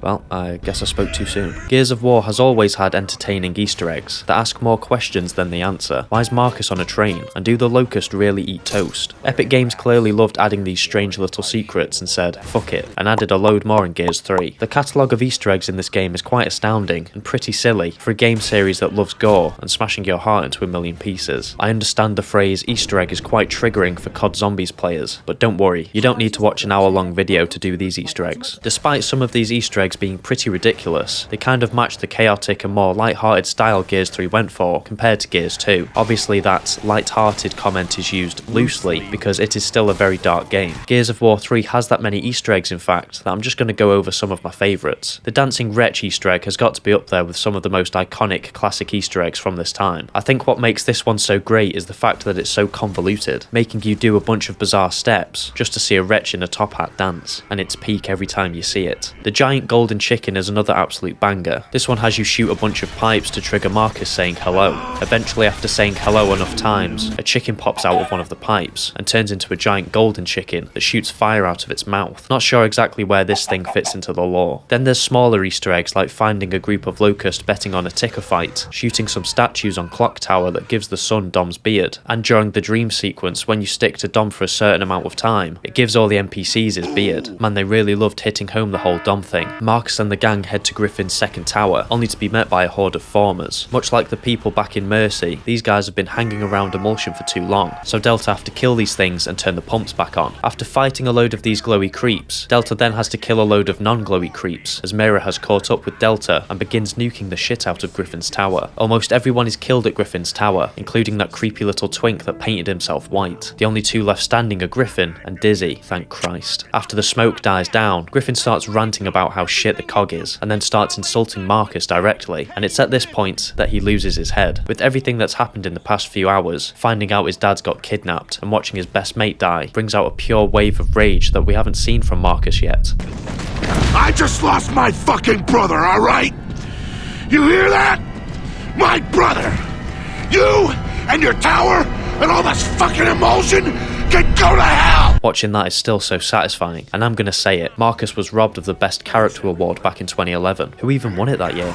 Well, I guess I spoke too soon. Gears of War has always had entertaining Easter eggs that ask more questions than they answer. Why is Marcus on a train? And do the Locust really eat toast? Epic Games clearly loved adding these strange little secrets and said, fuck it, and added a load more in Gears 3. The catalogue of Easter eggs in this game is quite astounding and pretty silly for a game series that loves gore and smashing your heart into a million pieces. I understand the phrase Easter egg is quite triggering for COD Zombies players, but don't worry, you don't need to watch an hour-long video to do these Easter eggs. Despite some of these Easter eggs being pretty ridiculous, they kind of match the chaotic and more light-hearted style Gears 3 went for compared to Gears 2. Obviously that light-hearted comment is used loosely because it is still a very dark game. Gears of War 3 has that many Easter eggs in fact that I'm just going to go over some of my favourites. The Dancing Wretch Easter egg has got to be up there with some of the most iconic classic Easter eggs from this time. I think what makes this one so great is the fact that it's so convoluted, making you do a bunch of bizarre steps just to see a wretch in a top hat dance, and it's peak every time you see it. The giant golden chicken is another absolute banger. This one has you shoot a bunch of pipes to trigger Marcus saying hello. Eventually, after saying hello enough times, a chicken pops out of one of the pipes and turns into a giant golden chicken that shoots fire out of its mouth. Not sure exactly where this thing fits into the lore. Then there's smaller Easter eggs like finding a group of Locust betting on a ticker fight, shooting some statues on Clock Tower that gives the sun Dom's beard, and during the dream sequence when you stick to Dom for a certain amount of time, it gives all the NPCs his beard. Man, they really loved hitting home the whole Dom thing. Marcus and the gang head to Griffin's second tower, only to be met by a horde of formers. Much like the people back in Mercy, these guys have been hanging around emulsion for too long, so Delta have to kill these things and turn the pumps back on. After fighting a load of these glowy creeps, Delta then has to kill a load of non-glowy creeps, as Mira has caught up with Delta and begins nuking the shit out of Griffin's tower. Almost everyone is killed at Griffin's tower, including that creepy little twink that painted himself white. The only two left standing are Griffin and Dizzy, thank Christ. After the smoke dies down, Griffin starts ranting about how shit the COG is, and then starts insulting Marcus directly, and it's at this point that he loses his head. With everything that's happened in the past few hours, finding out his dad's got kidnapped and watching his best mate die brings out a pure wave of rage that we haven't seen from Marcus yet. I just lost my fucking brother, alright? You hear that? My brother! You and your tower and all this fucking emulsion can go to hell! Watching that is still so satisfying, and I'm gonna say it, Marcus was robbed of the Best Character Award back in 2011. Who even won it that year?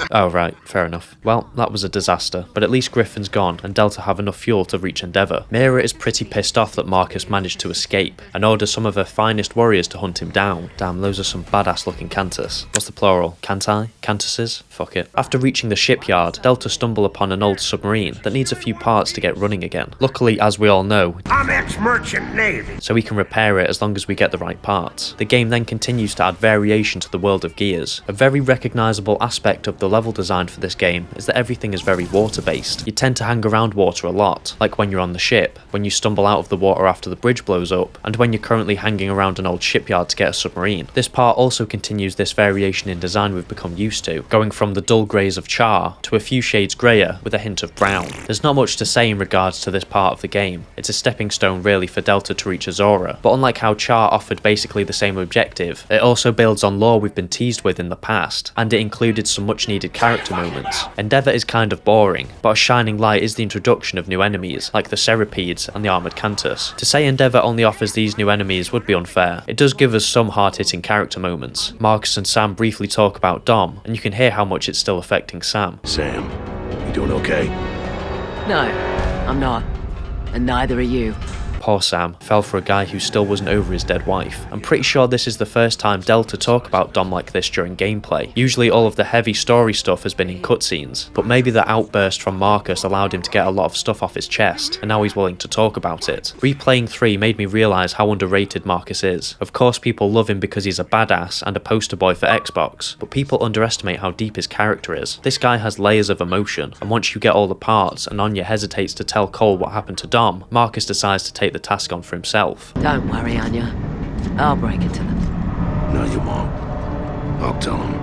Oh right, fair enough. Well, that was a disaster, but at least Griffin's gone and Delta have enough fuel to reach Endeavour. Mira is pretty pissed off that Marcus managed to escape and orders some of her finest warriors to hunt him down. Damn, those are some badass looking Cantus. What's the plural? Cantai? Cantuses? Fuck it. After reaching the shipyard, Delta stumble upon an old submarine that needs a few parts to get running again. Luckily, as we all know, I'm ex-merchant navy, so we can repair it as long as we get the right parts. The game then continues to add variation to the world of Gears. A very recognisable aspect of the level design for this game is that everything is very water-based. You tend to hang around water a lot, like when you're on the ship, when you stumble out of the water after the bridge blows up, and when you're currently hanging around an old shipyard to get a submarine. This part also continues this variation in design we've become used to, going from the dull greys of Char to a few shades greyer with a hint of brown. There's not much to say in regards to this part of the game. It's a stepping stone zone really for Delta to reach Azura, but unlike how Char offered basically the same objective, it also builds on lore we've been teased with in the past, and it included some much needed character moments. Endeavour is kind of boring, but a shining light is the introduction of new enemies, like the Ceripedes and the Armoured Cantus. To say Endeavour only offers these new enemies would be unfair. It does give us some hard-hitting character moments. Marcus and Sam briefly talk about Dom, and you can hear how much it's still affecting Sam. Sam, you doing okay? No, I'm not. And neither are you. Poor Sam fell for a guy who still wasn't over his dead wife. I'm pretty sure this is the first time Delta talk about Dom like this during gameplay. Usually all of the heavy story stuff has been in cutscenes, but maybe the outburst from Marcus allowed him to get a lot of stuff off his chest, and now he's willing to talk about it. Replaying 3 made me realise how underrated Marcus is. Of course people love him because he's a badass and a poster boy for Xbox, but people underestimate how deep his character is. This guy has layers of emotion, and once you get all the parts and Anya hesitates to tell Cole what happened to Dom, Marcus decides to take the task on for himself. Don't worry, Anya. I'll break it to them. No, you won't. I'll tell him.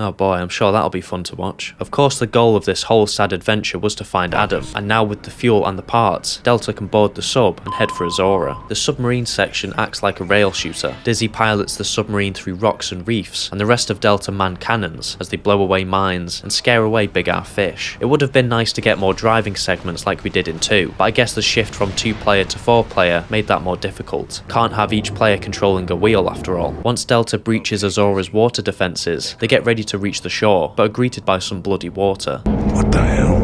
Oh boy, I'm sure that'll be fun to watch. Of course the goal of this whole sad adventure was to find Adam, and now with the fuel and the parts, Delta can board the sub and head for Azura. The submarine section acts like a rail shooter. Dizzy pilots the submarine through rocks and reefs, and the rest of Delta man cannons as they blow away mines and scare away big-ass fish. It would have been nice to get more driving segments like we did in 2, but I guess the shift from 2-player to 4-player made that more difficult. Can't have each player controlling a wheel after all. Once Delta breaches Azura's water defences, they get ready to reach the shore, but are greeted by some bloody water. What the hell?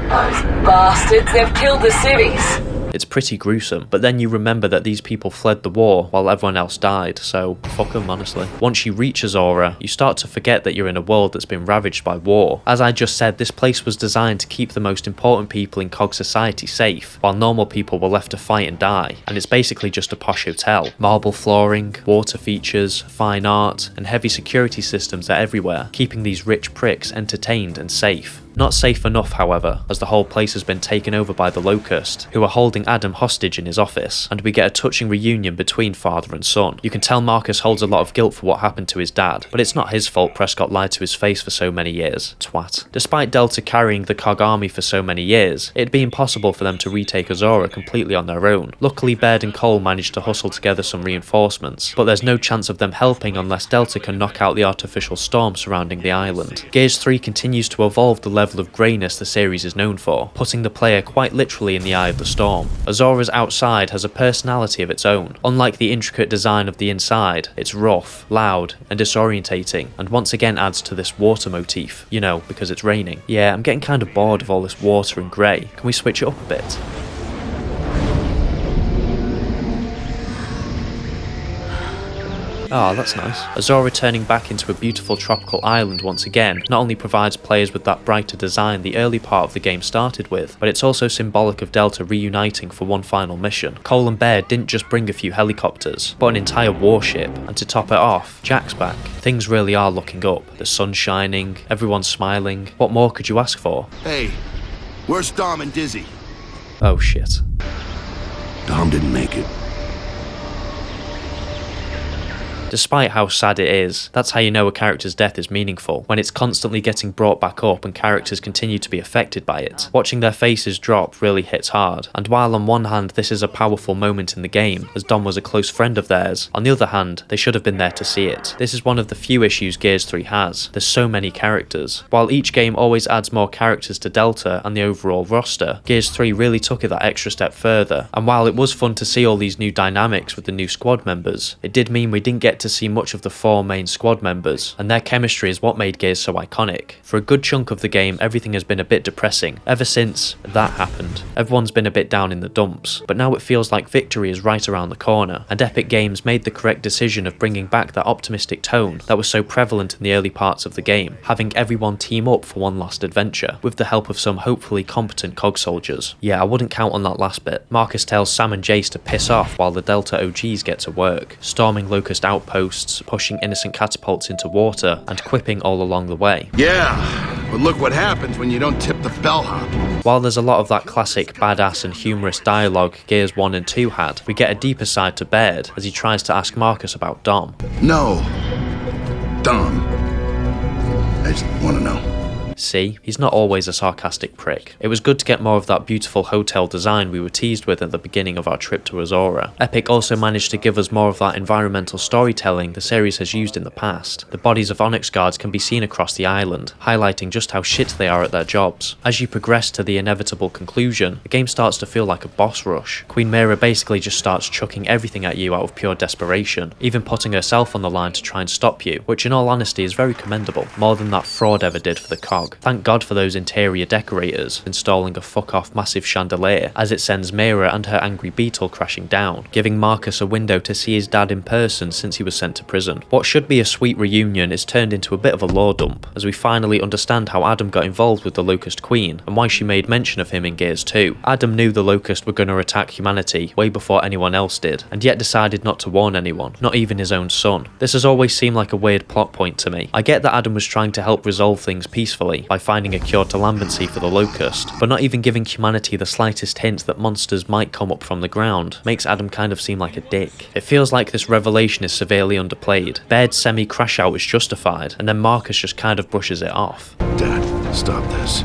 Those bastards, they've killed the cities. It's pretty gruesome, but then you remember that these people fled the war while everyone else died, so fuck them honestly. Once you reach Azura, you start to forget that you're in a world that's been ravaged by war. As I just said, this place was designed to keep the most important people in COG society safe, while normal people were left to fight and die, and it's basically just a posh hotel. Marble flooring, water features, fine art, and heavy security systems are everywhere, keeping these rich pricks entertained and safe. Not safe enough, however, as the whole place has been taken over by the Locust, who are holding Adam hostage in his office, and we get a touching reunion between father and son. You can tell Marcus holds a lot of guilt for what happened to his dad, but it's not his fault Prescott lied to his face for so many years. Twat. Despite Delta carrying the COG army for so many years, it'd be impossible for them to retake Azura completely on their own. Luckily, Baird and Cole managed to hustle together some reinforcements, but there's no chance of them helping unless Delta can knock out the artificial storm surrounding the island. Gears 3 continues to evolve the level of greyness the series is known for, putting the player quite literally in the eye of the storm. Azura's outside has a personality of its own. Unlike the intricate design of the inside, it's rough, loud, and disorientating, and once again adds to this water motif, you know, because it's raining. Yeah, I'm getting kind of bored of all this water and grey. Can we switch it up a bit? Oh, that's nice. Azura turning back into a beautiful tropical island once again not only provides players with that brighter design the early part of the game started with, but it's also symbolic of Delta reuniting for one final mission. Cole and Baird didn't just bring a few helicopters, but an entire warship, and to top it off, Jack's back. Things really are looking up. The sun's shining, everyone's smiling. What more could you ask for? Hey, where's Dom and Dizzy? Oh shit. Dom didn't make it. Despite how sad it is, that's how you know a character's death is meaningful, when it's constantly getting brought back up and characters continue to be affected by it. Watching their faces drop really hits hard, and while on one hand this is a powerful moment in the game, as Dom was a close friend of theirs, on the other hand, they should have been there to see it. This is one of the few issues Gears 3 has. There's so many characters. While each game always adds more characters to Delta and the overall roster, Gears 3 really took it that extra step further, and while it was fun to see all these new dynamics with the new squad members, it did mean we didn't get to see much of the 4 main squad members, and their chemistry is what made Gears so iconic. For a good chunk of the game, everything has been a bit depressing. Ever since that happened, everyone's been a bit down in the dumps, but now it feels like victory is right around the corner, and Epic Games made the correct decision of bringing back that optimistic tone that was so prevalent in the early parts of the game, having everyone team up for one last adventure, with the help of some hopefully competent COG soldiers. Yeah, I wouldn't count on that last bit. Marcus tells Sam and Jace to piss off while the Delta OGs get to work, storming Locust outposts, pushing innocent catapults into water, and quipping all along the way. Yeah, but look what happens when you don't tip the bellhop. While there's a lot of that classic badass and humorous dialogue Gears 1 and 2 had, we get a deeper side to Baird as he tries to ask Marcus about Dom. No. Dom. I just want to know. See, he's not always a sarcastic prick. It was good to get more of that beautiful hotel design we were teased with at the beginning of our trip to Azura. Epic also managed to give us more of that environmental storytelling the series has used in the past. The bodies of Onyx guards can be seen across the island, highlighting just how shit they are at their jobs. As you progress to the inevitable conclusion, the game starts to feel like a boss rush. Queen Mira basically just starts chucking everything at you out of pure desperation, even putting herself on the line to try and stop you, which in all honesty is very commendable, more than that fraud ever did for the cog. Thank God for those interior decorators installing a fuck-off massive chandelier as it sends Mira and her angry beetle crashing down, giving Marcus a window to see his dad in person since he was sent to prison. What should be a sweet reunion is turned into a bit of a lore dump, as we finally understand how Adam got involved with the Locust Queen and why she made mention of him in Gears 2. Adam knew the Locust were going to attack humanity way before anyone else did, and yet decided not to warn anyone, not even his own son. This has always seemed like a weird plot point to me. I get that Adam was trying to help resolve things peacefully by finding a cure to lambency for the Locust, but not even giving humanity the slightest hint that monsters might come up from the ground makes Adam kind of seem like a dick. It feels like this revelation is severely underplayed. Baird's semi-crash out is justified, and then Marcus just kind of brushes it off. Dad, stop this.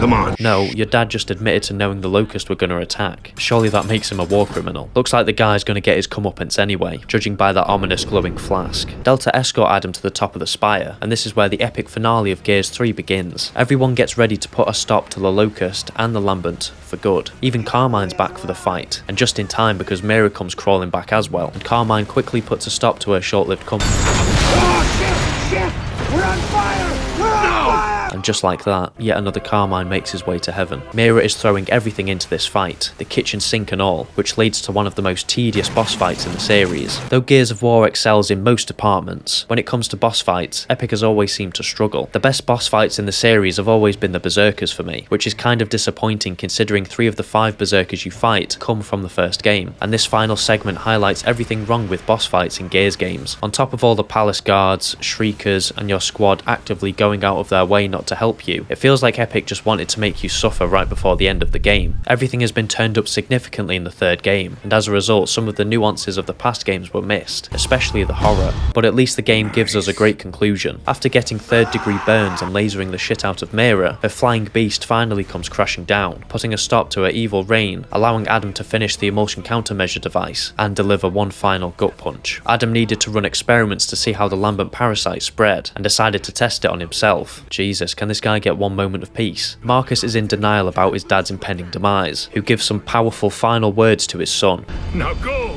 Come on. No, your dad just admitted to knowing the Locust were going to attack. Surely that makes him a war criminal. Looks like the guy's going to get his comeuppance anyway, judging by that ominous glowing flask. Delta escort Adam to the top of the spire, and this is where the epic finale of Gears 3 begins. Everyone gets ready to put a stop to the Locust and the Lambent for good. Even Carmine's back for the fight, and just in time because Mira comes crawling back as well, and Carmine quickly puts a stop to her short-lived company. Oh, shit! We're on fire! We're on fire! And just like that, yet another Carmine makes his way to heaven. Mira is throwing everything into this fight, the kitchen sink and all, which leads to one of the most tedious boss fights in the series. Though Gears of War excels in most departments, when it comes to boss fights, Epic has always seemed to struggle. The best boss fights in the series have always been the Berserkers for me, which is kind of disappointing considering 3 of the 5 Berserkers you fight come from the first game, and this final segment highlights everything wrong with boss fights in Gears games. On top of all the palace guards, shriekers, and your squad actively going out of their way not to help you, it feels like Epic just wanted to make you suffer right before the end of the game. Everything has been turned up significantly in the 3rd game, and as a result some of the nuances of the past games were missed, especially the horror. But at least the game gives us a great conclusion. After getting 3rd degree burns and lasering the shit out of Mira, her flying beast finally comes crashing down, putting a stop to her evil reign, allowing Adam to finish the emulsion countermeasure device and deliver one final gut punch. Adam needed to run experiments to see how the Lambent parasite spread, and decided to test it on himself. Jesus, can this guy get one moment of peace? Marcus is in denial about his dad's impending demise, who gives some powerful final words to his son. Now go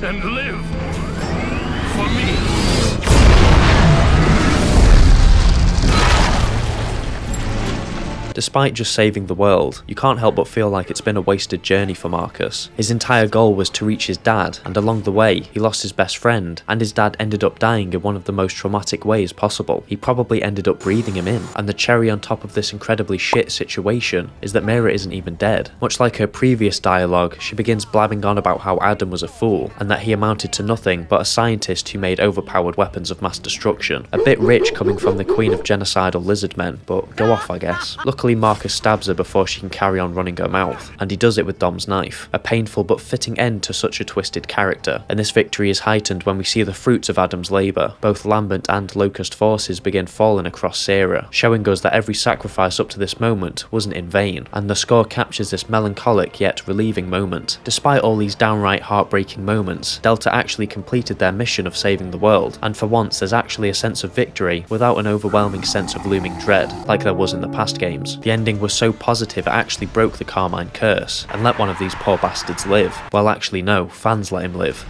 and live for me. Despite just saving the world, you can't help but feel like it's been a wasted journey for Marcus. His entire goal was to reach his dad, and along the way, he lost his best friend, and his dad ended up dying in one of the most traumatic ways possible. He probably ended up breathing him in, and the cherry on top of this incredibly shit situation is that Mira isn't even dead. Much like her previous dialogue, she begins blabbing on about how Adam was a fool, and that he amounted to nothing but a scientist who made overpowered weapons of mass destruction. A bit rich coming from the queen of genocidal lizard men, but go off I guess. Luckily Marcus stabs her before she can carry on running her mouth, and he does it with Dom's knife, a painful but fitting end to such a twisted character, and this victory is heightened when we see the fruits of Adam's labour. Both Lambent and Locust forces begin falling across Sierra, showing us that every sacrifice up to this moment wasn't in vain, and the score captures this melancholic yet relieving moment. Despite all these downright heartbreaking moments, Delta actually completed their mission of saving the world, and for once there's actually a sense of victory without an overwhelming sense of looming dread, like there was in the past games. The ending was so positive it actually broke the Carmine curse, and let one of these poor bastards live. Well actually no, fans let him live.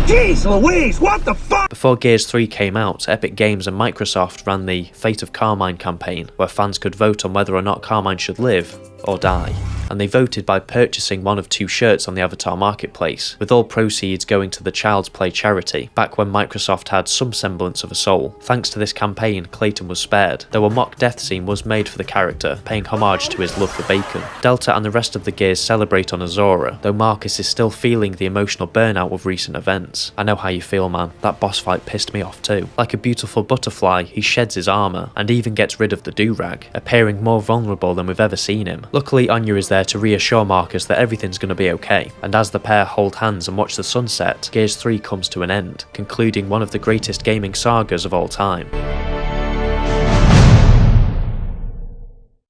Jeez Louise, what the fuck? Before Gears 3 came out, Epic Games and Microsoft ran the Fate of Carmine campaign, where fans could vote on whether or not Carmine should live or die. And they voted by purchasing one of 2 shirts on the Avatar Marketplace, with all proceeds going to the Child's Play charity, back when Microsoft had some semblance of a soul. Thanks to this campaign, Clayton was spared, though a mock death scene was made for the character, paying homage to his love for bacon. Delta and the rest of the Gears celebrate on Azura, though Marcus is still feeling the emotional burnout of recent events. I know how you feel, man. That boss fight pissed me off too. Like a beautiful butterfly, he sheds his armour, and even gets rid of the do-rag, appearing more vulnerable than we've ever seen him. Luckily, Anya is there to reassure Marcus that everything's going to be okay, and as the pair hold hands and watch the sunset, Gears 3 comes to an end, concluding one of the greatest gaming sagas of all time.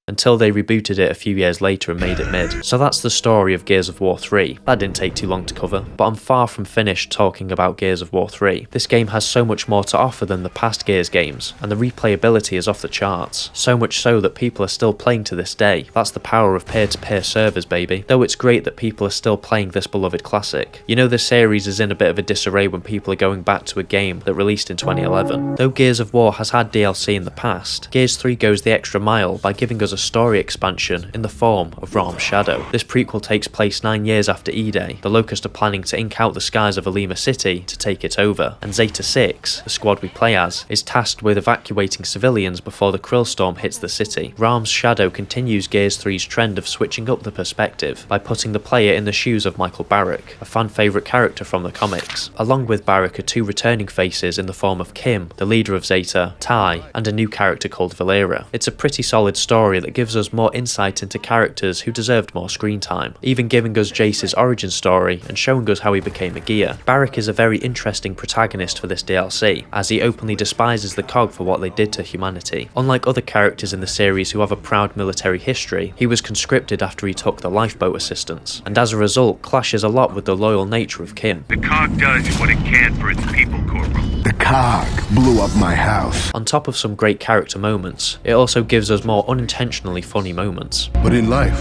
until they rebooted it a few years later and made it mid. So that's the story of Gears of War 3. That didn't take too long to cover, but I'm far from finished talking about Gears of War 3. This game has so much more to offer than the past Gears games, and the replayability is off the charts. So much so that people are still playing to this day. That's the power of peer-to-peer servers, baby. Though it's great that people are still playing this beloved classic. You know the series is in a bit of a disarray when people are going back to a game that released in 2011. Though Gears of War has had DLC in the past, Gears 3 goes the extra mile by giving us a story expansion in the form of Rahm's Shadow. This prequel takes place 9 years after E-Day. The Locust are planning to ink out the skies of Alima City to take it over, and Zeta 6, the squad we play as, is tasked with evacuating civilians before the Krill Storm hits the city. Rahm's Shadow continues Gears 3's trend of switching up the perspective by putting the player in the shoes of Michael Barrack, a fan favourite character from the comics. Along with Barrack are 2 returning faces in the form of Kim, the leader of Zeta, Ty, and a new character called Valera. It's a pretty solid story that gives us more insight into characters who deserved more screen time, even giving us Jace's origin story and showing us how he became a gear. Barrack is a very interesting protagonist for this DLC, as he openly despises the COG for what they did to humanity. Unlike other characters in the series who have a proud military history, he was conscripted after he took the lifeboat assistance, and as a result clashes a lot with the loyal nature of Kim. The COG does what it can for its people, Corporal. The COG blew up my house. On top of some great character moments, it also gives us more unintentionally funny moments. But in life,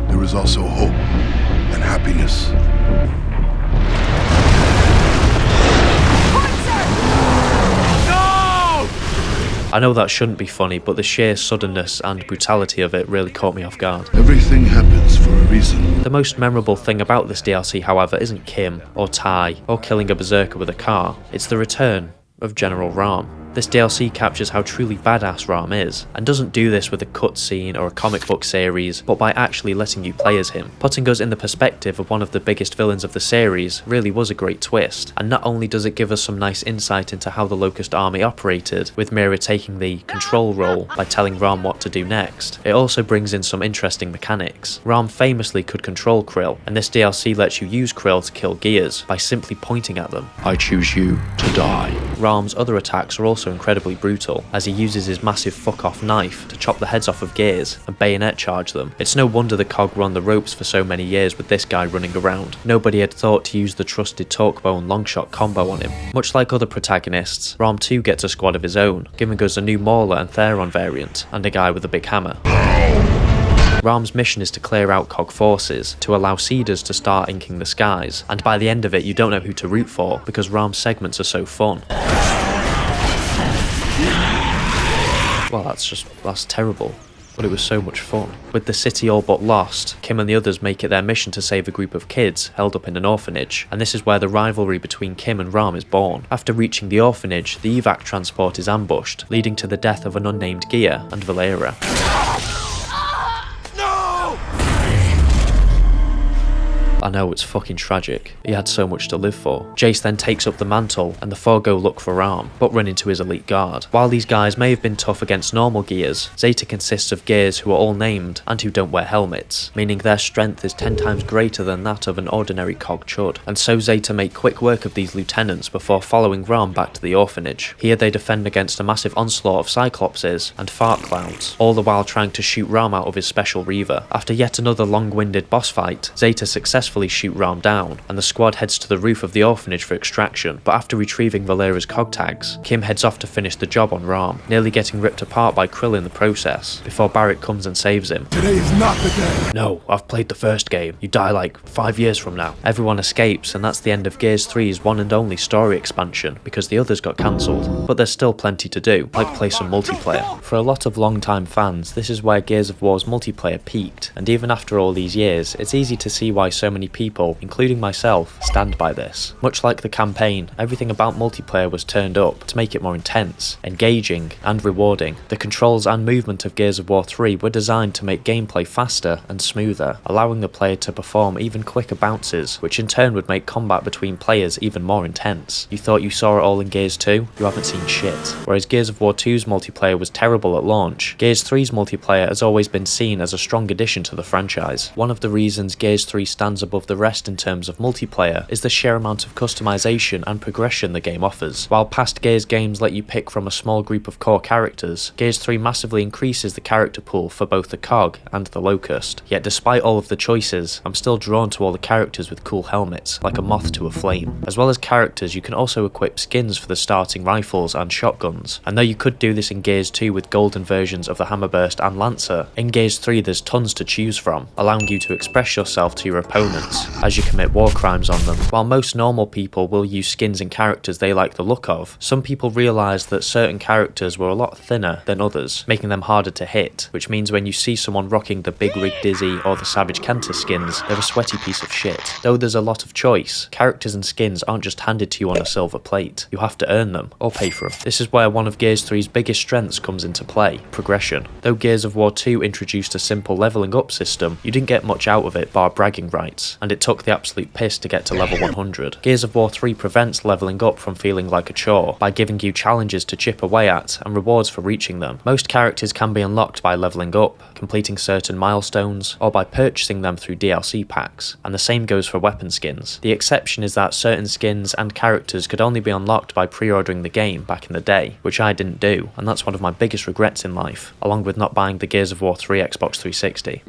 there is also hope and happiness. I know that shouldn't be funny, but the sheer suddenness and brutality of it really caught me off guard. Everything happens for a reason. The most memorable thing about this DLC, however, isn't Kim, or Ty, or killing a berserker with a car. It's the return of General Rahm. This DLC captures how truly badass Rahm is, and doesn't do this with a cutscene or a comic book series, but by actually letting you play as him. Putting us in the perspective of one of the biggest villains of the series really was a great twist, and not only does it give us some nice insight into how the Locust army operated, with Mira taking the control role by telling Rahm what to do next, it also brings in some interesting mechanics. Rahm famously could control Krill, and this DLC lets you use Krill to kill gears by simply pointing at them. I choose you to die. Rahm's other attacks are also incredibly brutal, as he uses his massive fuck-off knife to chop the heads off of gears and bayonet charge them. It's no wonder the COG were on the ropes for so many years with this guy running around. Nobody had thought to use the trusted Torquebone longshot combo on him. Much like other protagonists, Rahm too gets a squad of his own, giving us a new Mauler and Theron variant, and a guy with a big hammer. Rahm's mission is to clear out COG forces, to allow Seeders to start inking the skies, and by the end of it you don't know who to root for, because Rahm's segments are so fun. Well, that's terrible, but it was so much fun. With the city all but lost, Kim and the others make it their mission to save a group of kids held up in an orphanage, and this is where the rivalry between Kim and Rahm is born. After reaching the orphanage, the evac transport is ambushed, leading to the death of an unnamed gear and Valera. I know, it's fucking tragic. He had so much to live for. Jace then takes up the mantle, and the four go look for Rahm, but run into his elite guard. While these guys may have been tough against normal gears, Zeta consists of gears who are all named and who don't wear helmets, meaning their strength is 10 times greater than that of an ordinary COG chud. And so Zeta make quick work of these lieutenants before following Rahm back to the orphanage. Here they defend against a massive onslaught of Cyclopses and fart clouds, all the while trying to shoot Rahm out of his special Reaver. After yet another long-winded boss fight, Zeta successfully shoot Rahm down, and the squad heads to the roof of the orphanage for extraction, but after retrieving Valera's COG tags, Kim heads off to finish the job on Rahm, nearly getting ripped apart by Krill in the process, before Barrack comes and saves him. Today is not the day. No, I've played the first game. You die like 5 years from now. Everyone escapes, and that's the end of Gears 3's one and only story expansion, because the others got cancelled. But there's still plenty to do, like play some multiplayer. For a lot of long-time fans, this is where Gears of War's multiplayer peaked, and even after all these years, it's easy to see why so many people, including myself, stand by this. Much like the campaign, everything about multiplayer was turned up to make it more intense, engaging, and rewarding. The controls and movement of Gears of War 3 were designed to make gameplay faster and smoother, allowing the player to perform even quicker bounces, which in turn would make combat between players even more intense. You thought you saw it all in Gears 2? You haven't seen shit. Whereas Gears of War 2's multiplayer was terrible at launch, Gears 3's multiplayer has always been seen as a strong addition to the franchise. One of the reasons Gears 3 stands above the rest in terms of multiplayer is the sheer amount of customization and progression the game offers. While past Gears games let you pick from a small group of core characters, Gears 3 massively increases the character pool for both the Cog and the Locust. Yet despite all of the choices, I'm still drawn to all the characters with cool helmets, like a moth to a flame. As well as characters, you can also equip skins for the starting rifles and shotguns, and though you could do this in Gears 2 with golden versions of the Hammerburst and Lancer, in Gears 3 there's tons to choose from, allowing you to express yourself to your opponents as you commit war crimes on them. While most normal people will use skins and characters they like the look of, some people realised that certain characters were a lot thinner than others, making them harder to hit, which means when you see someone rocking the Big Rig Dizzy or the Savage Kenta skins, they're a sweaty piece of shit. Though there's a lot of choice, characters and skins aren't just handed to you on a silver plate. You have to earn them, or pay for them. This is where one of Gears 3's biggest strengths comes into play: progression. Though Gears of War 2 introduced a simple levelling up system, you didn't get much out of it bar bragging rights, and it took the absolute piss to get to level 100. Gears of War 3 prevents levelling up from feeling like a chore by giving you challenges to chip away at and rewards for reaching them. Most characters can be unlocked by levelling up, completing certain milestones, or by purchasing them through DLC packs, and the same goes for weapon skins. The exception is that certain skins and characters could only be unlocked by pre-ordering the game back in the day, which I didn't do, and that's one of my biggest regrets in life, along with not buying the Gears of War 3 Xbox 360.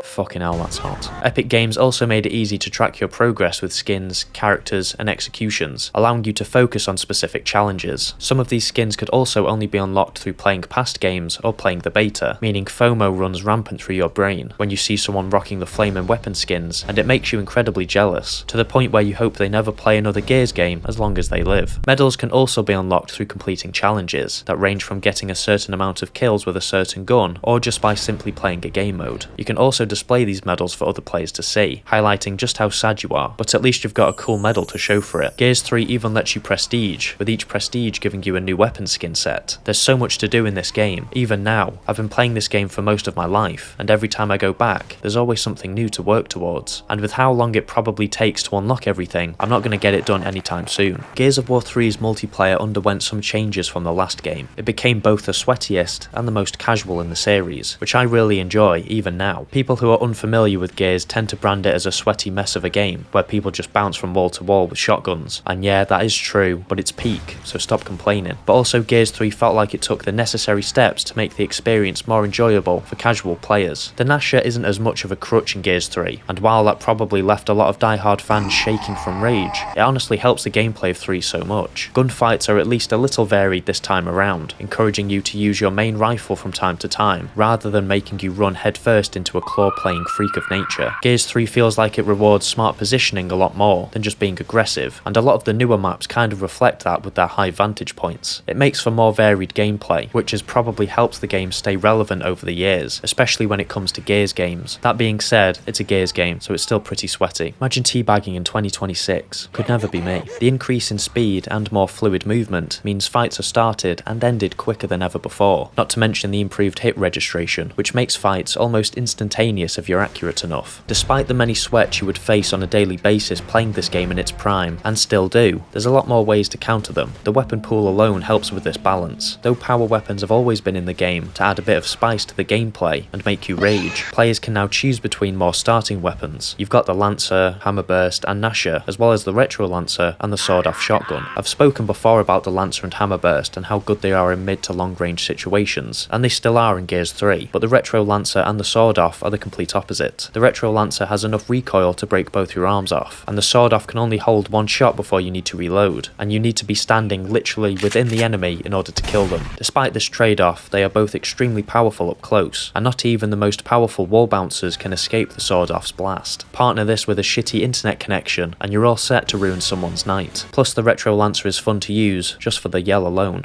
Fucking hell, that's hot. Epic Games also made it easy to track your progress with skins, characters, and executions, allowing you to focus on specific challenges. Some of these skins could also only be unlocked through playing past games or playing the beta, meaning FOMO runs rampant through your brain when you see someone rocking the flame and weapon skins, and it makes you incredibly jealous, to the point where you hope they never play another Gears game as long as they live. Medals can also be unlocked through completing challenges, that range from getting a certain amount of kills with a certain gun, or just by simply playing a game mode. You can also display these medals for other players to see, highlighting just how sad you are, but at least you've got a cool medal to show for it. Gears 3 even lets you prestige, with each prestige giving you a new weapon skin set. There's so much to do in this game. Even now, I've been playing this game for most of my life, and every time I go back, there's always something new to work towards. And with how long it probably takes to unlock everything, I'm not going to get it done anytime soon. Gears of War 3's multiplayer underwent some changes from the last game. It became both the sweatiest and the most casual in the series, which I really enjoy even now. People who are unfamiliar with Gears tend to brand it as a sweaty mess of a game, where people just bounce from wall to wall with shotguns, and yeah, that is true, but it's peak, so stop complaining. But also Gears 3 felt like it took the necessary steps to make the experience more enjoyable for casual players. The Nasher isn't as much of a crutch in Gears 3, and while that probably left a lot of die-hard fans shaking from rage, it honestly helps the gameplay of 3 so much. Gunfights are at least a little varied this time around, encouraging you to use your main rifle from time to time, rather than making you run headfirst into a claw-playing freak of nature. Gears 3 feels like it rewards smart positioning a lot more than just being aggressive, and a lot of the newer maps kind of reflect that with their high vantage points. It makes for more varied gameplay, which has probably helped the game stay relevant over the years, especially when it comes to Gears games. That being said, it's a Gears game, so it's still pretty sweaty. Imagine teabagging in 2026. Could never be me. The increase in speed and more fluid movement means fights are started and ended quicker than ever before, not to mention the improved hit registration, which makes fights almost instantaneous if you're accurate enough. Despite the many sweats you would face on a daily basis playing this game in its prime, and still do, there's a lot more ways to counter them. The weapon pool alone helps with this balance. Though power weapons have always been in the game to add a bit of spice to the gameplay and make you rage, players can now choose between more starting weapons. You've got the Lancer, Hammerburst and Nasher, as well as the Retro Lancer and the sawed-off shotgun. I've spoken before about the Lancer and Hammerburst and how good they are in mid to long range situations, and they still are in Gears 3, but the Retro Lancer and the sawed-off are the complete opposite. The Retro Lancer has enough recoil to break both your arms off, and the sawed-off can only hold one shot before you need to reload, and you need to be standing literally within the enemy in order to kill them. Despite this trade-off, they are both extremely powerful up close, and not even the most powerful wall bouncers can escape the sawed-off's blast. Partner this with a shitty internet connection, and you're all set to ruin someone's night. Plus the Retro Lancer is fun to use, just for the yell alone.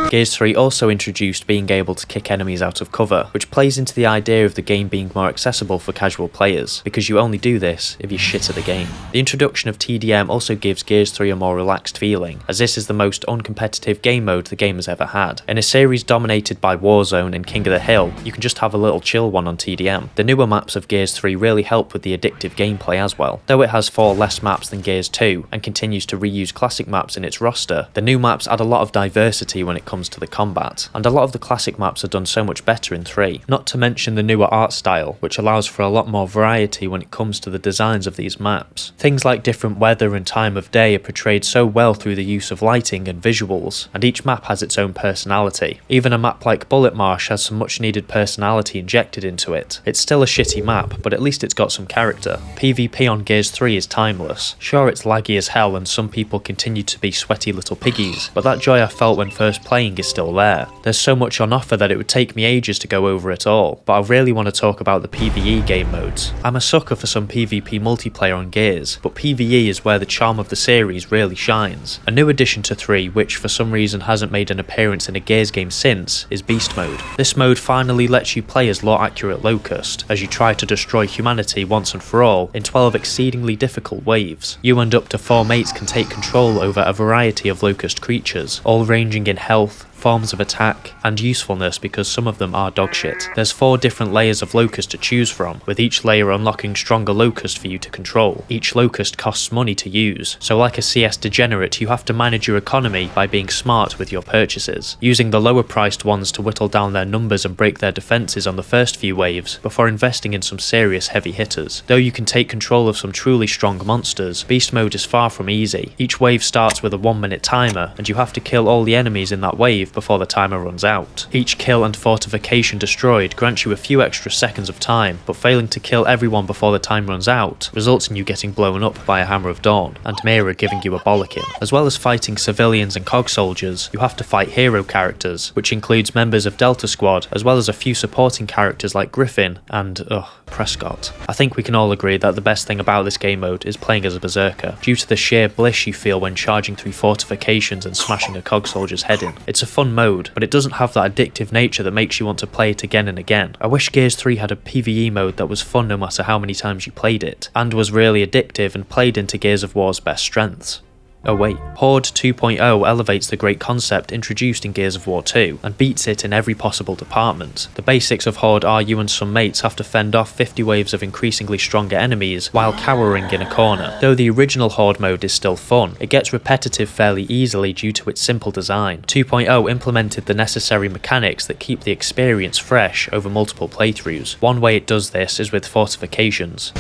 Gears 3 also introduced being able to kick enemies out of cover, which plays into the idea of the game being more accessible for casual players, because you only do this if you're shit at the game. The introduction of TDM also gives Gears 3 a more relaxed feeling, as this is the most uncompetitive game mode the game has ever had. In a series dominated by Warzone and King of the Hill, you can just have a little chill one on TDM. The newer maps of Gears 3 really help with the addictive gameplay as well. Though it has 4 less maps than Gears 2, and continues to reuse classic maps in its roster, the new maps add a lot of diversity when it comes comes to the combat, and a lot of the classic maps are done so much better in 3, not to mention the newer art style, which allows for a lot more variety when it comes to the designs of these maps. Things like different weather and time of day are portrayed so well through the use of lighting and visuals, and each map has its own personality. Even a map like Bullet Marsh has some much needed personality injected into it. It's still a shitty map, but at least it's got some character. PvP on Gears 3 is timeless. Sure, it's laggy as hell and some people continue to be sweaty little piggies, but that joy I felt when first playing is still there. There's so much on offer that it would take me ages to go over it all, but I really want to talk about the PvE game modes. I'm a sucker for some PvP multiplayer on Gears, but PvE is where the charm of the series really shines. A new addition to 3, which for some reason hasn't made an appearance in a Gears game since, is Beast Mode. This mode finally lets you play as law-accurate Locust, as you try to destroy humanity once and for all in 12 exceedingly difficult waves. You and up to 4 mates can take control over a variety of Locust creatures, all ranging in health, forms of attack, and usefulness because some of them are dogshit. There's 4 different layers of Locust to choose from, with each layer unlocking stronger Locust for you to control. Each Locust costs money to use, so like a CS degenerate you have to manage your economy by being smart with your purchases, using the lower priced ones to whittle down their numbers and break their defences on the first few waves, before investing in some serious heavy hitters. Though you can take control of some truly strong monsters, Beast Mode is far from easy. Each wave starts with a 1-minute timer, and you have to kill all the enemies in that wave before the timer runs out. Each kill and fortification destroyed grants you a few extra seconds of time, but failing to kill everyone before the time runs out results in you getting blown up by a Hammer of Dawn, and Mira giving you a bollocking. As well as fighting civilians and cog soldiers, you have to fight hero characters, which includes members of Delta Squad, as well as a few supporting characters like Griffin and, Prescott. I think we can all agree that the best thing about this game mode is playing as a berserker, due to the sheer bliss you feel when charging through fortifications and smashing a cog soldier's head in. It's a fun mode, but it doesn't have that addictive nature that makes you want to play it again and again. I wish Gears 3 had a PvE mode that was fun no matter how many times you played it, and was really addictive and played into Gears of War's best strengths. Oh wait, Horde 2.0 elevates the great concept introduced in Gears of War 2, and beats it in every possible department. The basics of Horde are you and some mates have to fend off 50 waves of increasingly stronger enemies while cowering in a corner. Though the original Horde mode is still fun, it gets repetitive fairly easily due to its simple design. 2.0 implemented the necessary mechanics that keep the experience fresh over multiple playthroughs. One way it does this is with fortifications.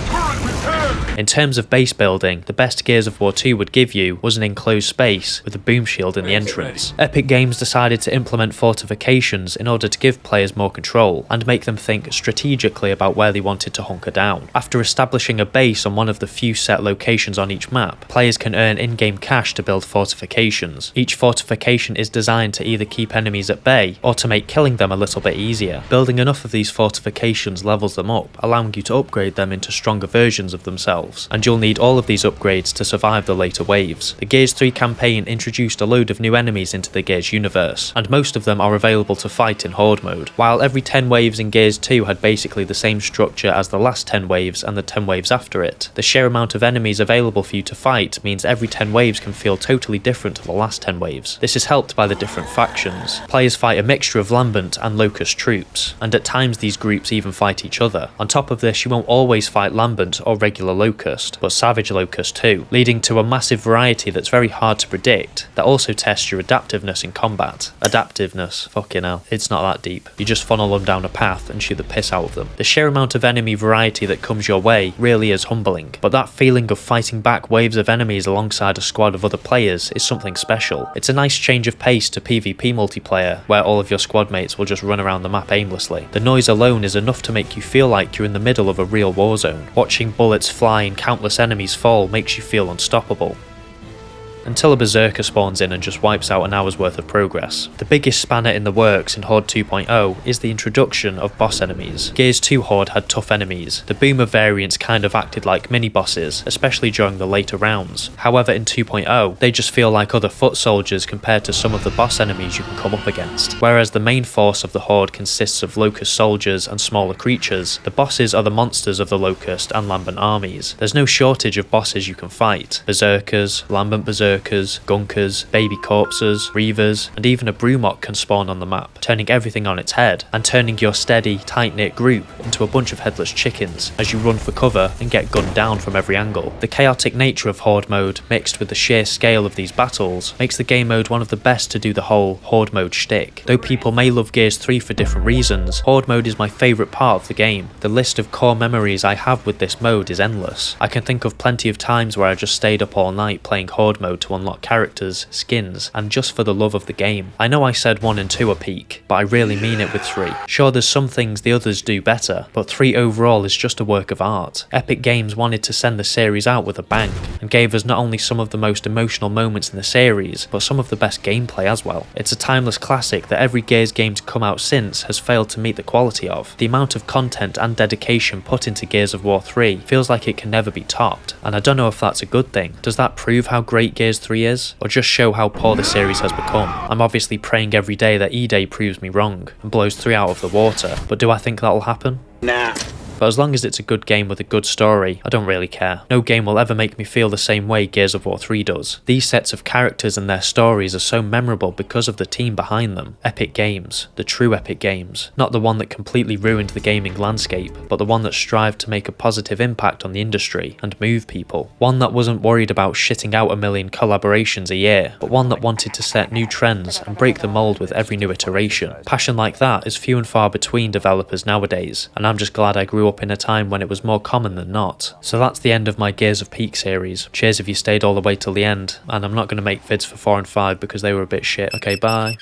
In terms of base building, the best Gears of War 2 would give you was an enclosed space with a boom shield in the entrance. Epic Games decided to implement fortifications in order to give players more control and make them think strategically about where they wanted to hunker down. After establishing a base on one of the few set locations on each map, players can earn in-game cash to build fortifications. Each fortification is designed to either keep enemies at bay or to make killing them a little bit easier. Building enough of these fortifications levels them up, allowing you to upgrade them into stronger versions of themselves, and you'll need all of these upgrades to survive the later waves. The Gears 3 campaign introduced a load of new enemies into the Gears universe, and most of them are available to fight in Horde mode. While every 10 waves in Gears 2 had basically the same structure as the last 10 waves and the 10 waves after it, the sheer amount of enemies available for you to fight means every 10 waves can feel totally different to the last 10 waves. This is helped by the different factions. Players fight a mixture of Lambent and Locust troops, and at times these groups even fight each other. On top of this, you won't always fight Lambent or regular Locust, but Savage Locust too, leading to a massive variety that's very hard to predict, that also tests your adaptiveness in combat. Adaptiveness, fucking hell, it's not that deep. You just funnel them down a path and shoot the piss out of them. The sheer amount of enemy variety that comes your way really is humbling, but that feeling of fighting back waves of enemies alongside a squad of other players is something special. It's a nice change of pace to PvP multiplayer, where all of your squad mates will just run around the map aimlessly. The noise alone is enough to make you feel like you're in the middle of a real war zone. Watching bullets fly and countless enemies fall makes you feel unstoppable. Until a berserker spawns in and just wipes out an hour's worth of progress. The biggest spanner in the works in Horde 2.0 is the introduction of boss enemies. Gears 2 Horde had tough enemies. The Boomer variants kind of acted like mini-bosses, especially during the later rounds. However, in 2.0, they just feel like other foot soldiers compared to some of the boss enemies you can come up against. Whereas the main force of the Horde consists of Locust soldiers and smaller creatures, the bosses are the monsters of the Locust and Lambent armies. There's no shortage of bosses you can fight. Berserkers, Lambent berserkers, berserkers, gunkers, baby corpses, reavers, and even a brumok can spawn on the map, turning everything on its head, and turning your steady, tight-knit group into a bunch of headless chickens as you run for cover and get gunned down from every angle. The chaotic nature of Horde mode, mixed with the sheer scale of these battles, makes the game mode one of the best to do the whole Horde mode shtick. Though people may love Gears 3 for different reasons, Horde mode is my favourite part of the game. The list of core memories I have with this mode is endless. I can think of plenty of times where I just stayed up all night playing Horde mode to unlock characters, skins, and just for the love of the game. I know I said 1 and 2 are peak, but I really mean it with 3. Sure, there's some things the others do better, but 3 overall is just a work of art. Epic Games wanted to send the series out with a bang, and gave us not only some of the most emotional moments in the series, but some of the best gameplay as well. It's a timeless classic that every Gears game to come out since has failed to meet the quality of. The amount of content and dedication put into Gears of War 3 feels like it can never be topped, and I don't know if that's a good thing. Does that prove how great Gears 3 is, or just show how poor the series has become? I'm obviously praying every day that E-Day proves me wrong and blows 3 out of the water, but do I think that'll happen? Nah. But as long as it's a good game with a good story, I don't really care. No game will ever make me feel the same way Gears of War 3 does. These sets of characters and their stories are so memorable because of the team behind them. Epic Games, the true Epic Games. Not the one that completely ruined the gaming landscape, but the one that strived to make a positive impact on the industry and move people. One that wasn't worried about shitting out a million collaborations a year, but one that wanted to set new trends and break the mold with every new iteration. Passion like that is few and far between developers nowadays, and I'm just glad I grew up in a time when it was more common than not. So that's the end of my Gears of Peak series. Cheers if you stayed all the way till the end, and I'm not going to make vids for 4 and 5 because they were a bit shit. Okay, bye.